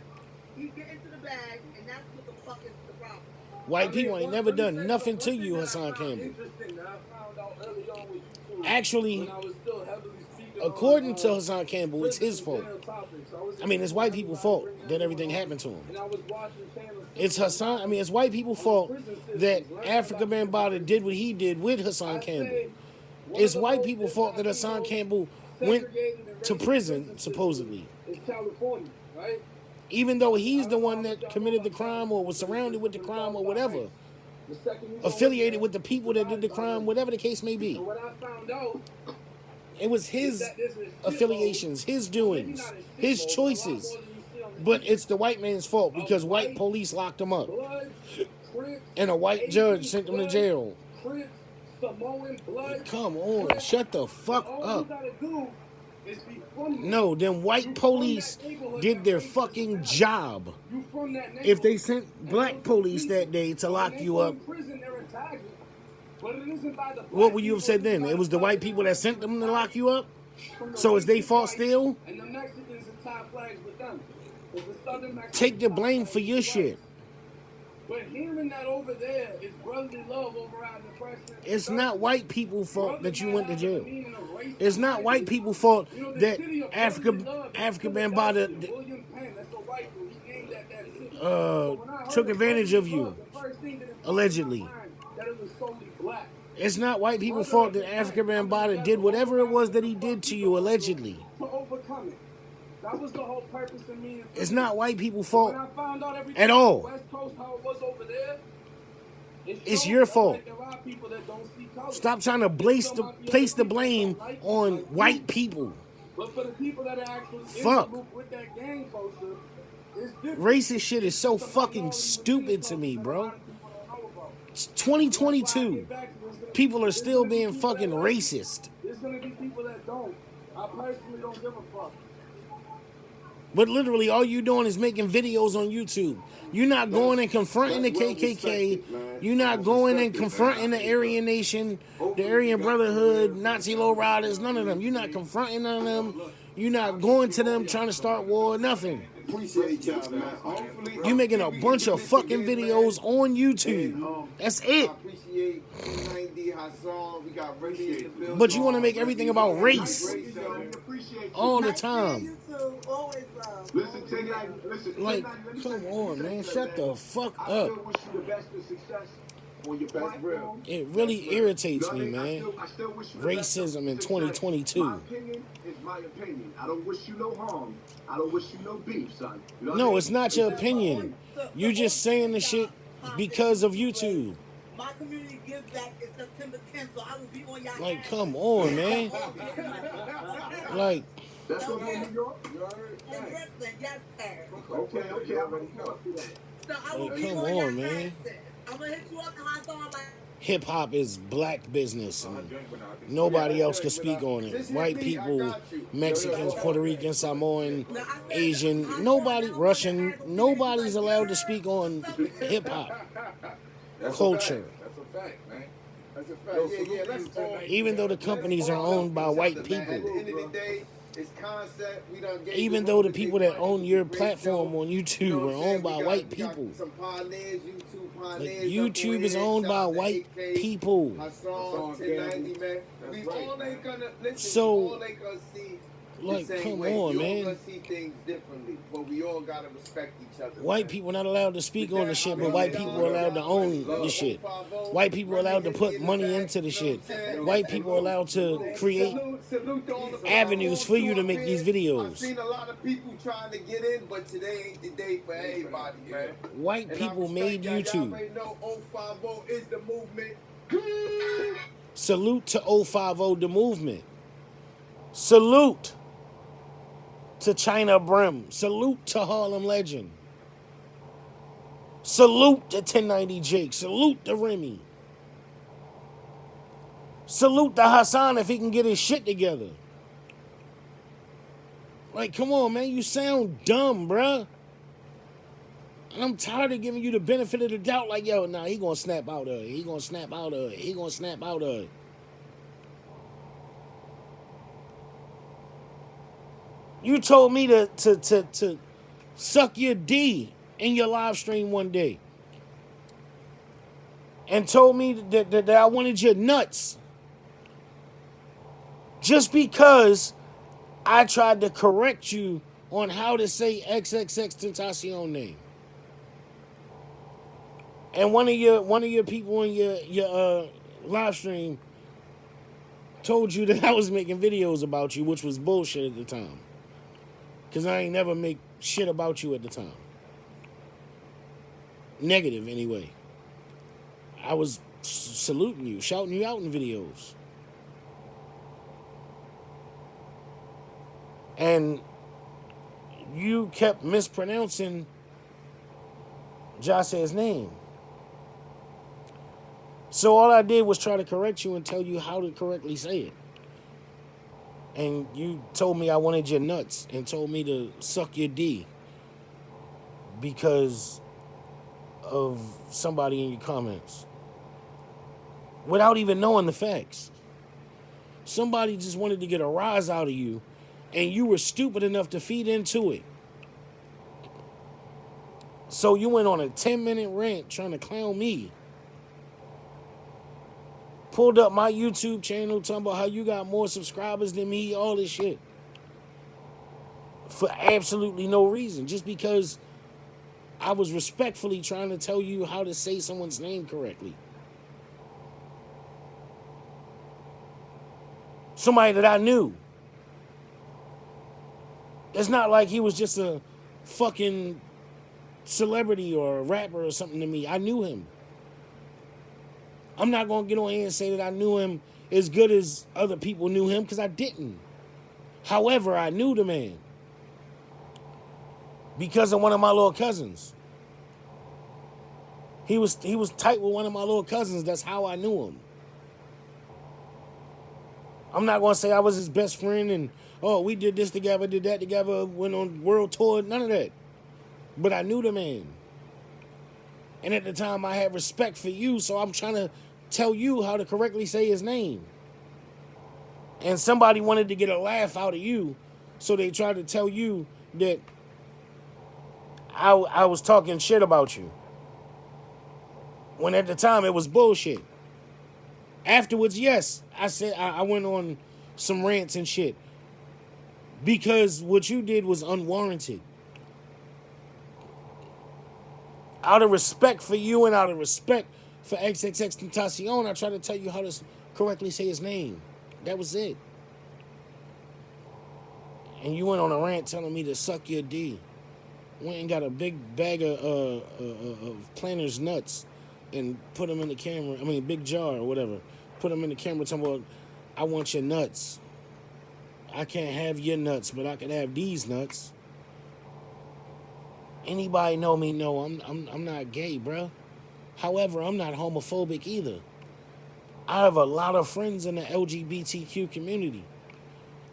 He get into the bag, and that's what the fuck is the problem. White people ain't never done nothing to you, Hassan Campbell. Interesting that I found out early on with YouTube. Actually, When I was still heavily speaking according on, to Hassan Campbell, it's his fault. I mean, it's white people's fault that everything happened to him. And I was watching channels. It's Hassan. I mean, it's white people's fault that Africa Bambaataa did what he did with Hassan Campbell. It's white people's fault that Hassan Campbell went to prison, supposedly. It's California, right? Even though he's the one that committed the crime or was surrounded with the crime or whatever. The second you go Affiliated in with the people that did the crime, whatever the case may be. there, what I found out It was is his that this is affiliations, his doings, his choices. But it's the white man's fault because white police locked him up. Blood, Crips, And a white judge sent him to jail. Crips, Samoan blood. Come on, shut the fuck All you up. gotta do is be from there. No, them white police did their fucking job. You from that If they neighborhood. sent black police that day to lock you up, Prison, they're attacking. But it isn't by the what would you have said then? It was the white people that sent them to lock you up? So it's their fault still? And the Mexicans and tie flags with them. It's the Southern Mexicans Take the tie blame flags for your with them. shit. But hearing that over there is brotherly love over out in the Preston. It's not white people's fault that you went to jail. It's not white people's fault that Africa Bambaataa William Penn, that's the white dude. He aimed at that shit. So when I heard took the advantage first of you, look, the first thing that it allegedly. crossed my mind, that it was solely black. It's not white people's fault that Africa Bambaataa did whatever it was that he did to you, allegedly. To overcome it. That was the whole purpose of me. It's not white people's fault When I found out everything at all. on the West Coast, how it was over there, It's shows your that, fault. like, there are people that don't see color. Stop trying to place the blame on white people. But for the people that are actually Fuck. in the loop with that gang culture, it's different. Racist shit is so fucking stupid to me, bro. It's 2022. People are still being fucking racist. There's gonna be people that don't. I personally don't give a fuck. But literally, all you doing is making videos on YouTube. You're not going and confronting the KKK. You're not going and confronting the Aryan Nation, the Aryan Brotherhood, Nazi lowriders, none of them. You're not confronting none of them. You're not going to them trying to start war, nothing. Appreciate each other, man. Hopefully, You're making a bunch of fucking videos on YouTube. That's it. I appreciate 90 Hassan. We got race in the building. But you want to make everything about race We appreciate you. all the Nice seeing time. you too. Always love. Listen Like, come on, man. Shut the fuck I up. still wish you the best of success on your platform. It really irritates me, man. I still wish you the best of Racism in success. 2022. My opinion is my opinion. I don't wish you no harm. I don't wish you no beef, son. You know what I No, mean? it's not your opinion. You just saying the shit because of YouTube. My community gives back is September 10th, so I will be on your Like, ass. come on, man. Like, That's what in New York? You heard? In Brooklyn, yes, sir. Okay, You I'm already gonna know. fuck with that. So I will Like, be come on your on, man. ass. I'm gonna hit you up and I saw like. hip hop is black business. And nobody else can speak on it. White people, Mexicans, Puerto Rican, Samoan, Asian, nobody, Russian, nobody's allowed to speak on hip hop culture. That's a fact, man. That's a fact. Yo, yeah, let's all. Even though the companies are owned by white people. At the end of the day, it's concept. We done gave Even you though one the to people take that one. own It's your a great platform show. on You YouTube know are what I'm saying? owned by We white got people. some pioneers, YouTube Like, pioneers. YouTube is owned by white people. Hassan, Hassan 1090, Campbell. man. That's We right, all man. ain't gonna listen. So, we all ain't gonna see like, the same come way. on, we all man. gonna see things differently, but we all gotta respect each other. White man. people not allowed to speak on the shit, but white people are allowed to own the shit. White people are allowed to put money into the shit. White people are allowed to create Salute to all the avenues for you to make these I've videos. seen a lot of people trying to get in, but today ain't the day for everybody, man. White And I people respect made y'all. Y'all YouTube. already know 050 is the movement. Salute to 050 the movement. Salute to China Brim. Salute to Harlem Legend. Salute to 1090 Jake. Salute to Remy. Salute to Hassan if he can get his shit together. Like, come on, man. You sound dumb, bruh. I'm tired of giving you the benefit of the doubt. Like, yo, nah, he gonna snap out of it. He gonna snap out of it. He gonna snap out of it. You told me to suck your D in your live stream one day. And told me that I wanted your nuts. Just because I tried to correct you on how to say XXX Tentacion name. And one of your people in your live stream told you that I was making videos about you, which was bullshit at the time. Because I ain't never make shit about you at the time. Negative, anyway. I was saluting you, shouting you out in videos. And you kept mispronouncing Josh's name. So all I did was try to correct you and tell you how to correctly say it. And you told me I wanted your nuts and told me to suck your D because of somebody in your comments. Without even knowing the facts. Somebody just wanted to get a rise out of you and you were stupid enough to feed into it. So you went on a 10-minute rant trying to clown me. Pulled up my YouTube channel talking about how you got more subscribers than me, all this shit. For absolutely no reason. Just because I was respectfully trying to tell you how to say someone's name correctly. Somebody that I knew. It's not like he was just a fucking celebrity or a rapper or something to me. I knew him. I'm not going to get on here and say that I knew him as good as other people knew him because I didn't. However, I knew the man because of one of my little cousins. He was tight with one of my little cousins. That's how I knew him. I'm not going to say I was his best friend and, oh, we did this together, did that together, went on world tour, none of that. But I knew the man. And at the time, I had respect for you, so I'm trying to tell you how to correctly say his name. And somebody wanted to get a laugh out of you, so they tried to tell you that I was talking shit about you. When at the time, it was bullshit. Afterwards, yes, I said I went on some rants and shit. Because what you did was unwarranted. Out of respect for you and out of respect for XXX Tentacion, I tried to tell you how to correctly say his name. That was it. And you went on a rant telling me to suck your D. Went and got a big bag of Planner's nuts and put them in the camera. I mean, big jar or whatever. Put them in the camera talking about, I want your nuts. I can't have your nuts, but I can have these nuts. Anybody know me? No, I'm not gay, bro. However, I'm not homophobic either. I have a lot of friends in the LGBTQ community.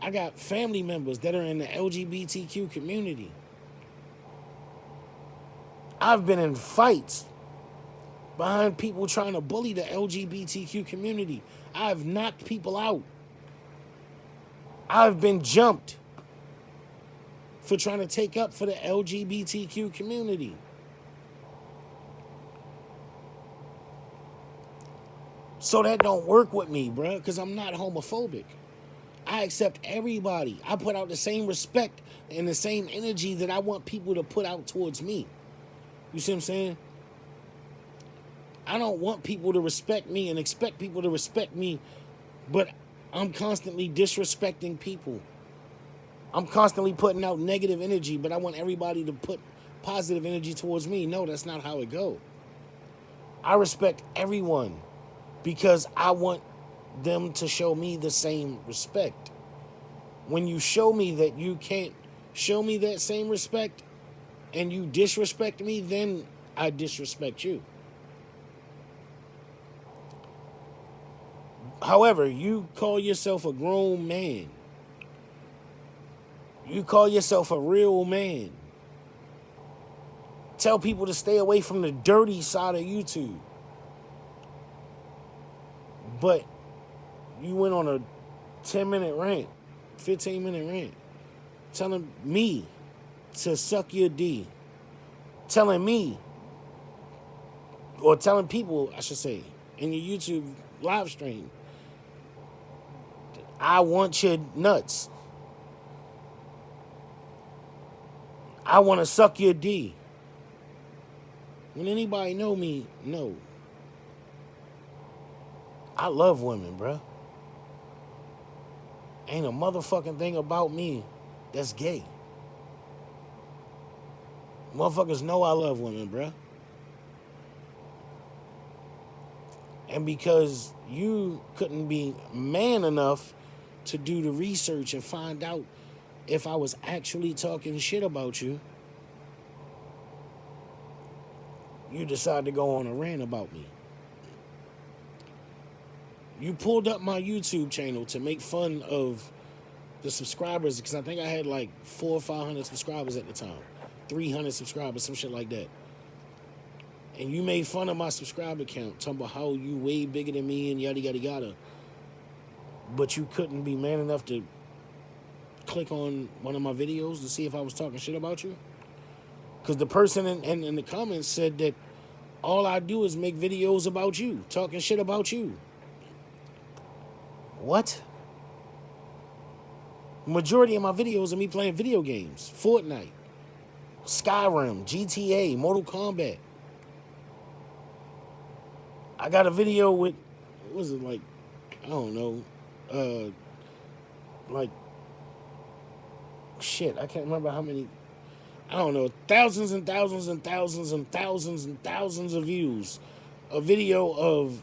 I got family members that are in the LGBTQ community. I've been in fights behind people trying to bully the LGBTQ community. I've knocked people out. I've been jumped for trying to take up for the LGBTQ community. So that don't work with me, bruh, because I'm not homophobic. I accept everybody. I put out the same respect and the same energy that I want people to put out towards me. You see what I'm saying? I don't want people to respect me and expect people to respect me, but I'm constantly disrespecting people. I'm constantly putting out negative energy, but I want everybody to put positive energy towards me. No, that's not how it goes. I respect everyone because I want them to show me the same respect. When you show me that you can't show me that same respect and you disrespect me, then I disrespect you. However, you call yourself a grown man. You call yourself a real man. Tell people to stay away from the dirty side of YouTube. But you went on a 10-minute rant, 15-minute rant, telling me to suck your D. Telling me, or telling people, I should say, in your YouTube live stream, I want your nuts. I want to suck your D. When anybody know me, no. I love women, bruh. Ain't a motherfucking thing about me that's gay. Motherfuckers know I love women, bruh. And because you couldn't be man enough to do the research and find out if I was actually talking shit about you, you decided to go on a rant about me. You pulled up my YouTube channel to make fun of the subscribers, because I think I had like 400 or 500 subscribers at the time. 300 subscribers, some shit like that. And you made fun of my subscriber count, talking about how you way bigger than me and yada, yada, yada. But you couldn't be man enough to click on one of my videos to see if I was talking shit about you? Because the person in the comments said that all I do is make videos about you, talking shit about you. What? Majority of my videos are me playing video games. Fortnite, Skyrim, GTA, Mortal Kombat. I got a video with, what was it, like, I don't know, like, shit, I can't remember how many, I don't know, thousands and thousands and thousands and thousands and thousands of views. A video of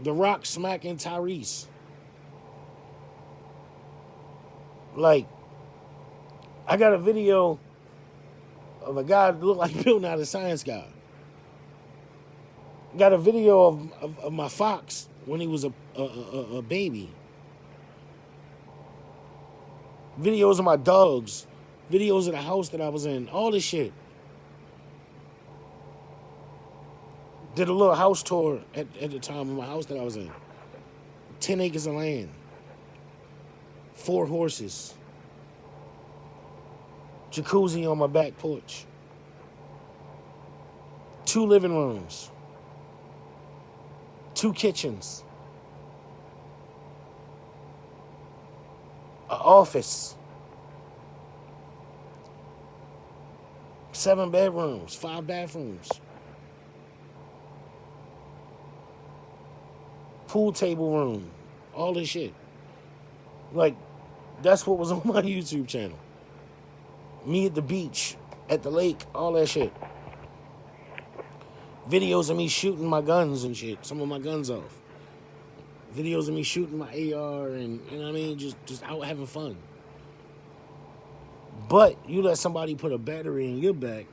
The Rock smacking Tyrese. Like, I got a video of a guy that looked like Bill Nye the Science Guy. Got a video of my fox when he was a baby. Videos of my dogs. Videos of the house that I was in. All this shit. Did a little house tour at the time of my house that I was in. 10 acres of land. 4 horses. Jacuzzi on my back porch. 2 living rooms. 2 kitchens. An office. 7 bedrooms, 5 bathrooms, pool table room, all this shit. Like, that's what was on my YouTube channel. Me at the beach, at the lake, all that shit. Videos of me shooting my guns and shit, some of my guns off. Videos of me shooting my AR and, you know what I mean, just out having fun. But you let somebody put a battery in your back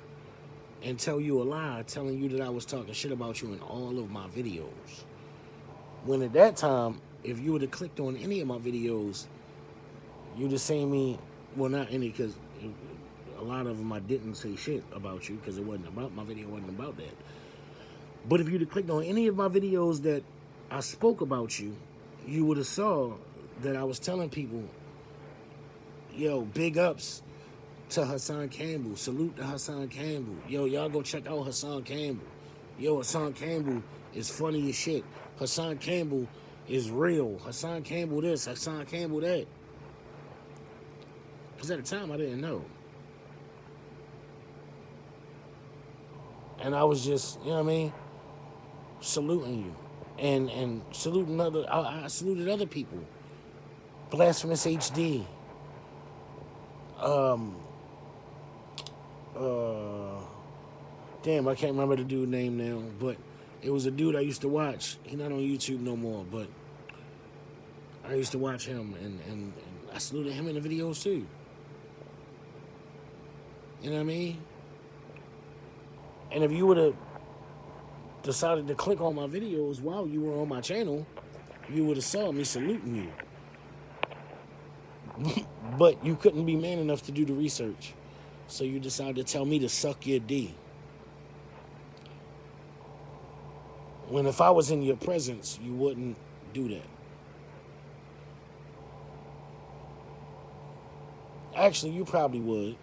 and tell you a lie, telling you that I was talking shit about you in all of my videos. When at that time, if you would have clicked on any of my videos, you'd have seen me, well, not any, because a lot of them I didn't say shit about you, because it wasn't about, my video wasn't about that. But if you'd have clicked on any of my videos that I spoke about you, you would have saw that I was telling people, yo, big ups to Hassan Campbell. Salute to Hassan Campbell. Yo, y'all go check out Hassan Campbell. Yo, Hassan Campbell is funny as shit. Hassan Campbell is real. Hassan Campbell this, Hassan Campbell that. Because at the time, I didn't know. And I was just, you know what I mean, saluting you. And saluting other, I saluted other people. Blasphemous HD. Damn, I can't remember the dude's name now, but it was a dude I used to watch. He's not on YouTube no more, but I used to watch him, and I saluted him in the videos too. You know what I mean? And if you would have decided to click on my videos while you were on my channel, you would have saw me saluting you. But you couldn't be man enough to do the research. So you decided to tell me to suck your D. When if I was in your presence, you wouldn't do that. Actually, you probably would.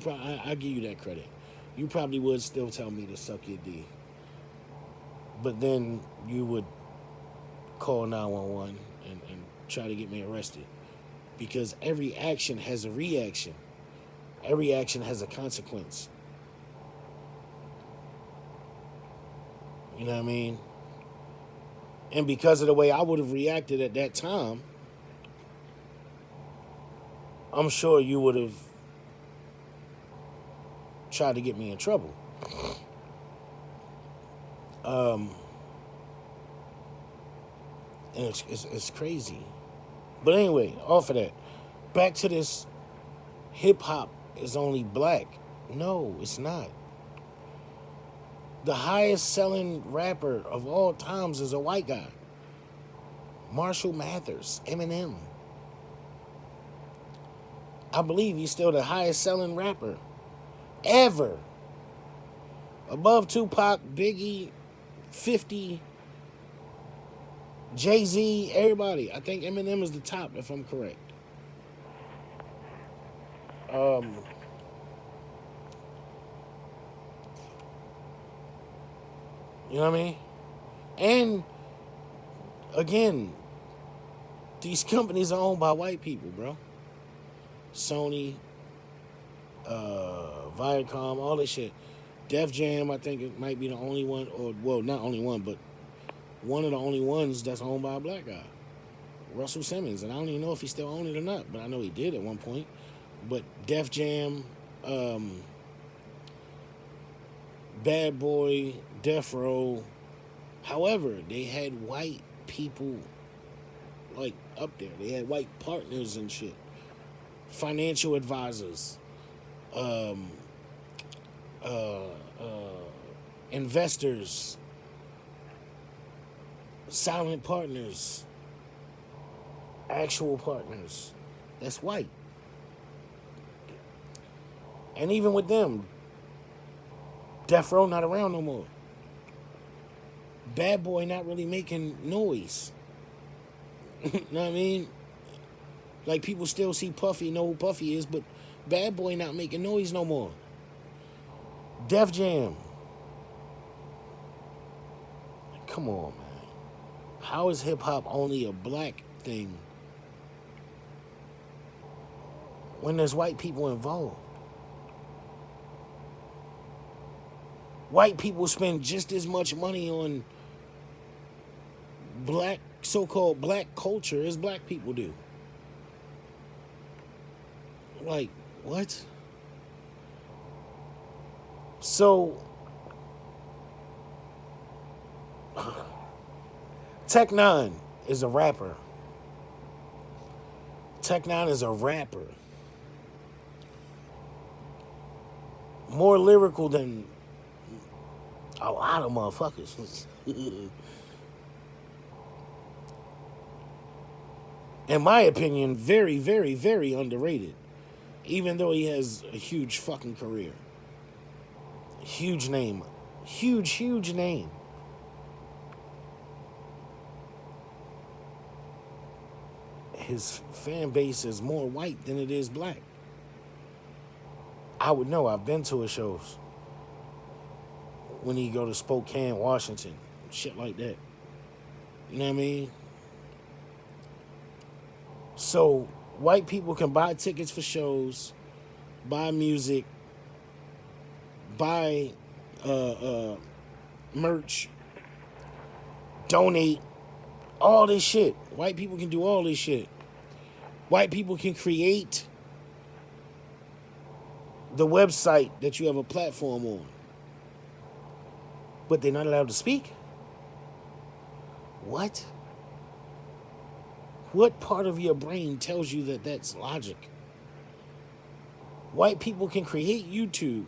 I give you that credit. You probably would still tell me to suck your D. But then you would call 911 and try to get me arrested. Because every action has a reaction. Every action has a consequence. You know what I mean? And because of the way I would have reacted at that time, I'm sure you would have tried to get me in trouble. And it's crazy. But anyway, off of that, back to this hip-hop is only black. No, it's not. The highest selling rapper of all times is a white guy. Marshall Mathers, Eminem. I believe he's still the highest selling rapper ever. Above Tupac, Biggie, 50, Jay-Z, everybody. I think Eminem is the top, if I'm correct. You know what I mean? And, again, these companies are owned by white people, bro. Sony, Viacom, all this shit. Def Jam, I think it might be the only one, or, well, not only one, but one of the only ones that's owned by a black guy. Russell Simmons. And I don't even know if he still owns it or not, but I know he did at one point. But Def Jam, Bad Boy, Death Row. However, they had white people, like, up there. They had white partners and shit. Financial advisors. Investors. Silent partners. Actual partners. That's white. And even with them, Death Row not around no more. Bad Boy not really making noise. Know what I mean? Like, people still see Puffy, know who Puffy is, but Bad Boy not making noise no more. Def Jam. Come on, man. How is hip-hop only a black thing when there's white people involved? White people spend just as much money on black, so-called black culture as black people do. Like, what? So, Tech Nine is a rapper. Tech Nine is a rapper. More lyrical than a lot of motherfuckers. In my opinion, very, very, very underrated. Even though he has a huge fucking career. Huge name. Huge, huge name. His fan base is more white than it is black. I would know. I've been to his shows. When he go to Spokane, Washington. Shit like that. You know what I mean? So, white people can buy tickets for shows, buy music, buy merch, donate, all this shit. White people can do all this shit. White people can create the website that you have a platform on. But they're not allowed to speak? What? What part of your brain tells you that that's logic? White people can create YouTube,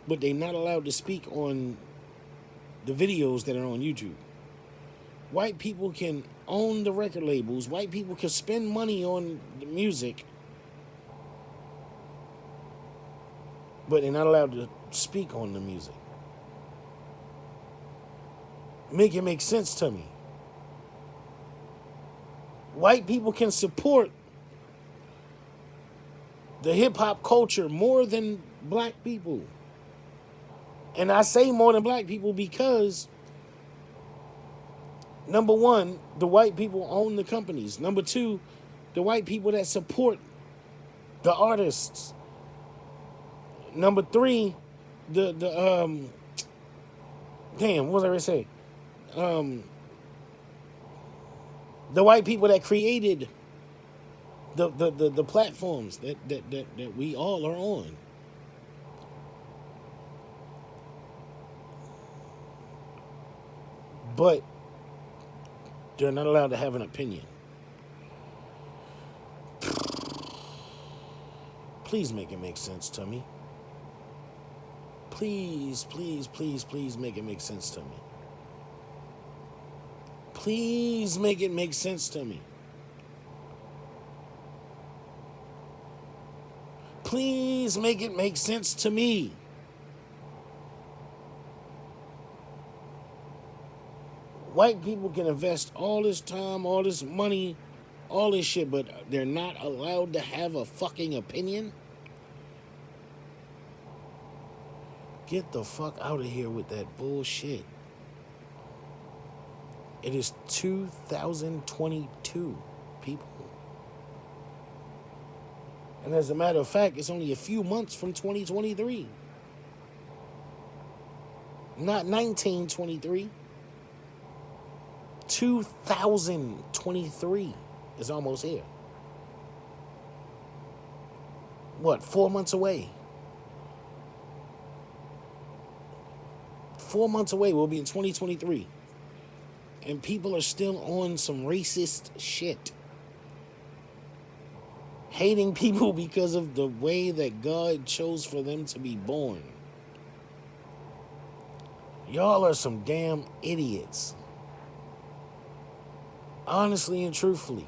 but they're not allowed to speak on the videos that are on YouTube. White people can own the record labels. White people can spend money on the music, but they're not allowed to speak on the music. Make it make sense to me. White people can support the hip-hop culture more than black people. And I say more than black people because, number one, the white people own the companies. Number two, the white people that support the artists. Number three, damn, what was I going to say? The white people that created the platforms that we all are on. But they're not allowed to have an opinion. Please make it make sense to me. Please, please, please, please make it make sense to me. Please make it make sense to me. Please make it make sense to me. White people can invest all this time, all this money, all this shit, but they're not allowed to have a fucking opinion? Get the fuck out of here with that bullshit. It is 2022, people. And as a matter of fact, it's only a few months from 2023. Not 1923. 2023 is almost here. What, 4 months away? 4 months away, we'll be in 2023. And people are still on some racist shit. Hating people because of the way that God chose for them to be born. Y'all are some damn idiots. Honestly and truthfully.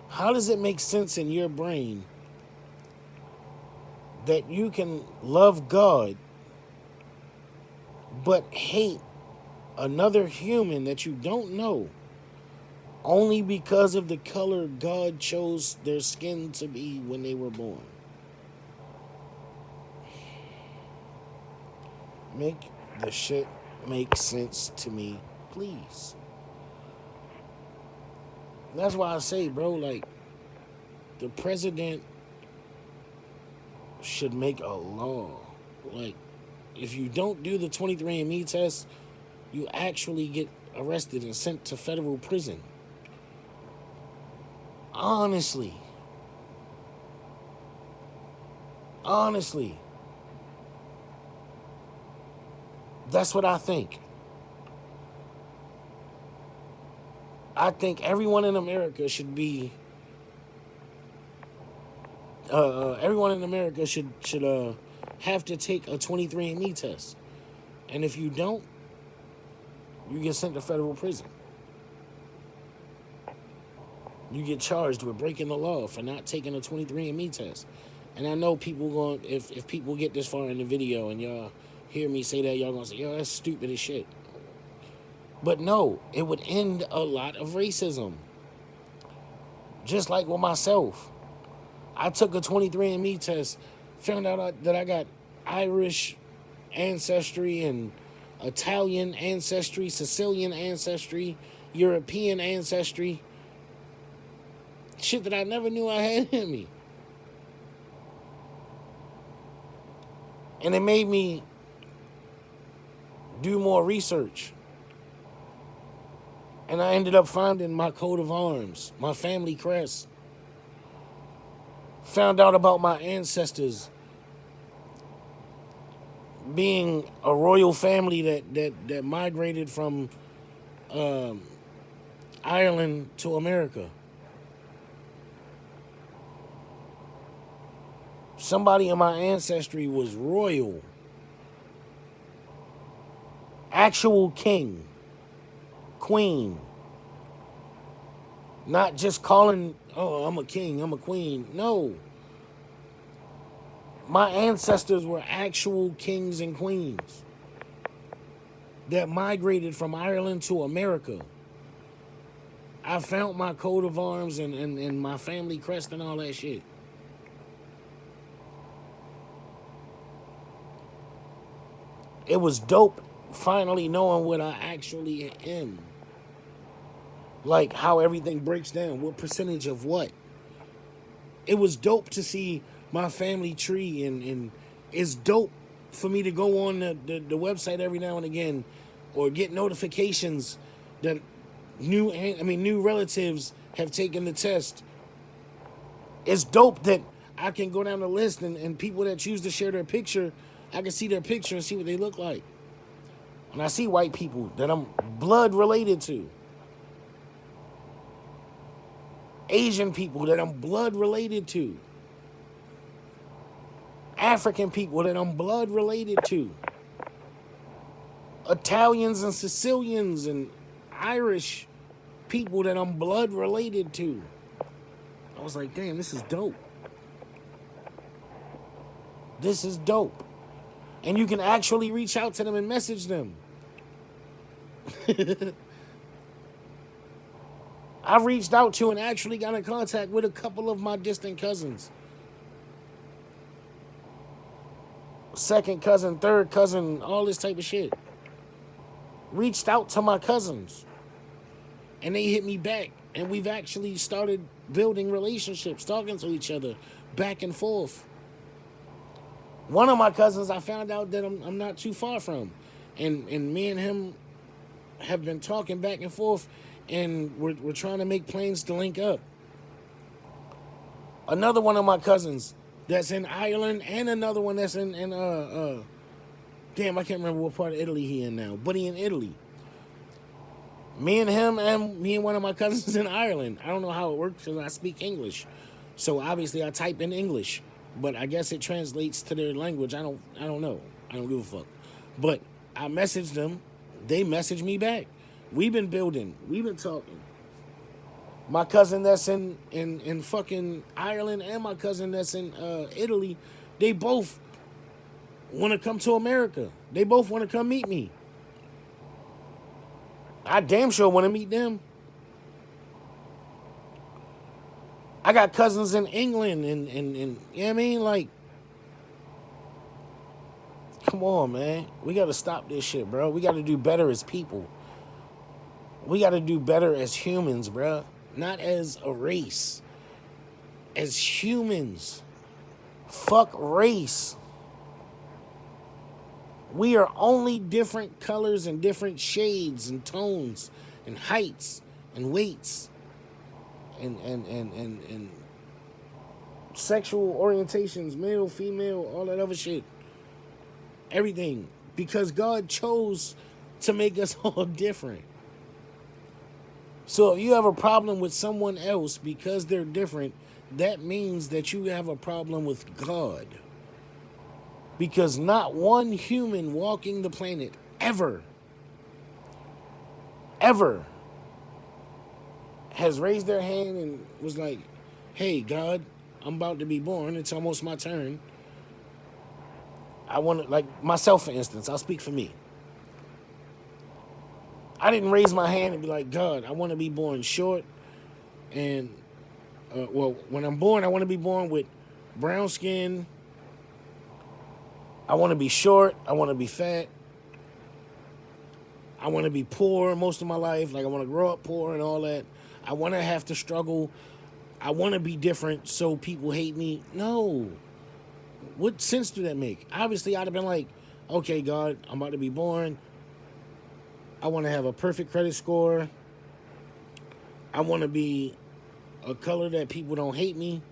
How does it make sense in your brain that you can love God but hate another human that you don't know only because of the color God chose their skin to be when they were born? Make the shit make sense to me, please. That's why I say, bro, like, the president should make a law. Like, if you don't do the 23andMe test, you actually get arrested and sent to federal prison. Honestly. That's what I think. I think everyone in America should be. Everyone in America should have to take a 23andMe test, and if you don't, you get sent to federal prison. You get charged with breaking the law for not taking a 23andMe test. And I know people going, if people get this far in the video and y'all hear me say that, y'all gonna say, yo, that's stupid as shit. But no, it would end a lot of racism. Just like with myself. I took a 23andMe test, found out that I got Irish ancestry and Italian ancestry, Sicilian ancestry, European ancestry. Shit that I never knew I had in me. And it made me do more research. And I ended up finding my coat of arms, my family crest. Found out about my ancestors being a royal family that migrated from Ireland to America. Somebody in my ancestry was royal. Actual king. Queen. Not just calling, oh, I'm a king, I'm a queen. No. My ancestors were actual kings and queens that migrated from Ireland to America. I found my coat of arms and my family crest and all that shit. It was dope finally knowing what I actually am. Like how everything breaks down, what percentage of what. It was dope to see my family tree, and it's dope for me to go on the website every now and again or get notifications that new relatives have taken the test. It's dope that I can go down the list and people that choose to share their picture, I can see their picture and see what they look like. And I see white people that I'm blood related to. Asian people that I'm blood related to. African people that I'm blood related to. Italians and Sicilians and Irish people that I'm blood related to. I was like, damn, this is dope. This is dope. And you can actually reach out to them and message them. I reached out to and actually got in contact with a couple of my distant cousins. Second cousin, third cousin, all this type of shit. Reached out to my cousins. And they hit me back. And we've actually started building relationships, talking to each other, back and forth. One of my cousins I found out that I'm not too far from. And me and him have been talking back and forth, and we're trying to make plans to link up. Another one of my cousins that's in Ireland, and another one that's in damn, I can't remember what part of Italy he in now, but he in Italy. Me and him and me and one of my cousins in Ireland. I don't know how it works because I speak English. So obviously I type in English, but I guess it translates to their language. I don't know. I don't give a fuck. But I messaged them. They messaged me back. We've been building. We've been talking. My cousin that's in fucking Ireland and my cousin that's in Italy, they both want to come to America. They both want to come meet me. I damn sure want to meet them. I got cousins in England and you know what I mean? Like, come on, man. We got to stop this shit, bro. We got to do better as people. We got to do better as humans, bro. Not as a race. As humans. Fuck race. We are only different colors and different shades and tones and heights and weights and sexual orientations, male, female, all that other shit. Everything. Because God chose to make us all different. So if you have a problem with someone else because they're different, that means that you have a problem with God. Because not one human walking the planet ever has raised their hand and was like, hey, God, I'm about to be born. It's almost my turn. I want to, like myself, for instance, I'll speak for me. I didn't raise my hand and be like, God, I want to be born short. And, when I'm born, I want to be born with brown skin. I want to be short. I want to be fat. I want to be poor most of my life. Like, I want to grow up poor and all that. I want to have to struggle. I want to be different so people hate me. No. What sense do that make? Obviously, I'd have been like, okay, God, I'm about to be born. I want to have a perfect credit score. I want to be a color that people don't hate me.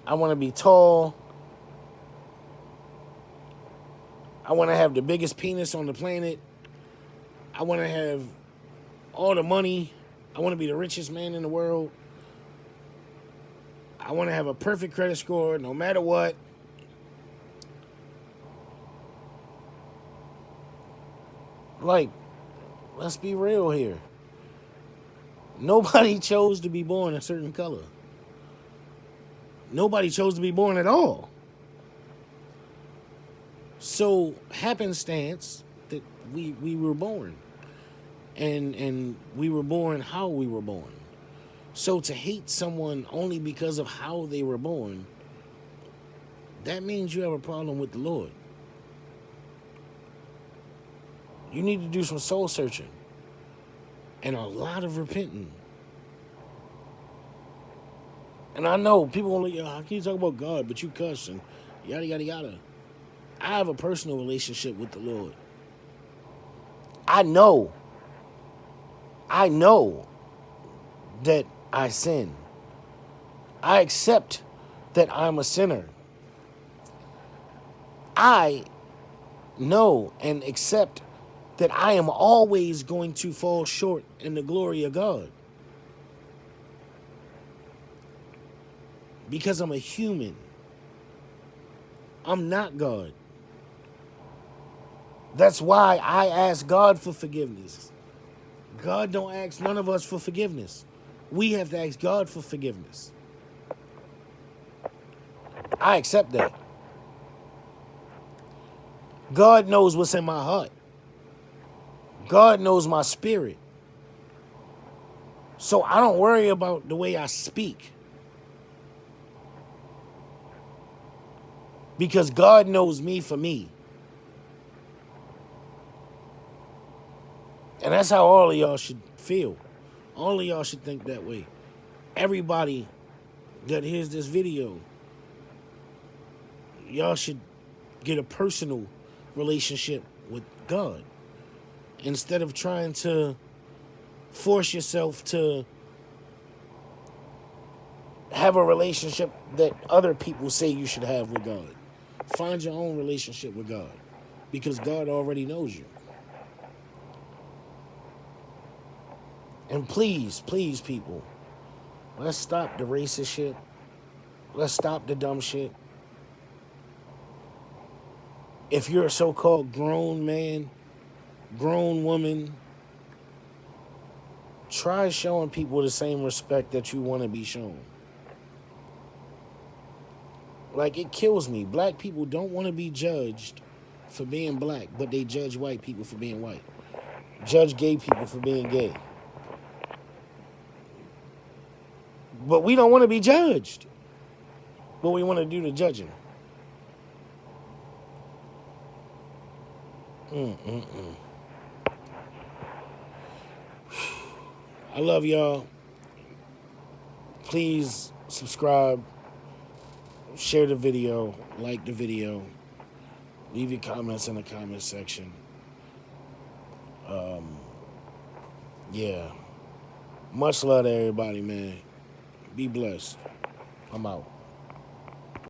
I want to be tall. I want to have the biggest penis on the planet. I want to have all the money. I want to be the richest man in the world. I want to have a perfect credit score no matter what. Like, let's be real here. Nobody chose to be born a certain color. Nobody chose to be born at all. So, happenstance that we were born. And we were born how we were born. So to hate someone only because of how they were born, that means you have a problem with the Lord. You need to do some soul searching and a lot of repenting. And I know people will like, how can you talk about God, but you cuss and yada, yada, yada. I have a personal relationship with the Lord. I know that I sin. I accept that I'm a sinner. I know and accept that I am always going to fall short in the glory of God. Because I'm a human. I'm not God. That's why I ask God for forgiveness. God don't ask none of us for forgiveness. We have to ask God for forgiveness. I accept that. God knows what's in my heart. God knows my spirit. So I don't worry about the way I speak. Because God knows me for me. And that's how all of y'all should feel. All of y'all should think that way. Everybody that hears this video, y'all should get a personal relationship with God. Instead of trying to force yourself to have a relationship that other people say you should have with God. Find your own relationship with God. Because God already knows you. And please, please, people, let's stop the racist shit. Let's stop the dumb shit. If you're a so-called grown man, grown woman, try showing people the same respect that you want to be shown. Like, it kills me. Black people don't want to be judged for being black, but they judge white people for being white. Judge gay people for being gay. But we don't want to be judged. But we want to do the judging. I love y'all. Please subscribe, Share the video. Like the video. Leave your comments in the comment section. Yeah. Much love to everybody, man. Be blessed. I'm out.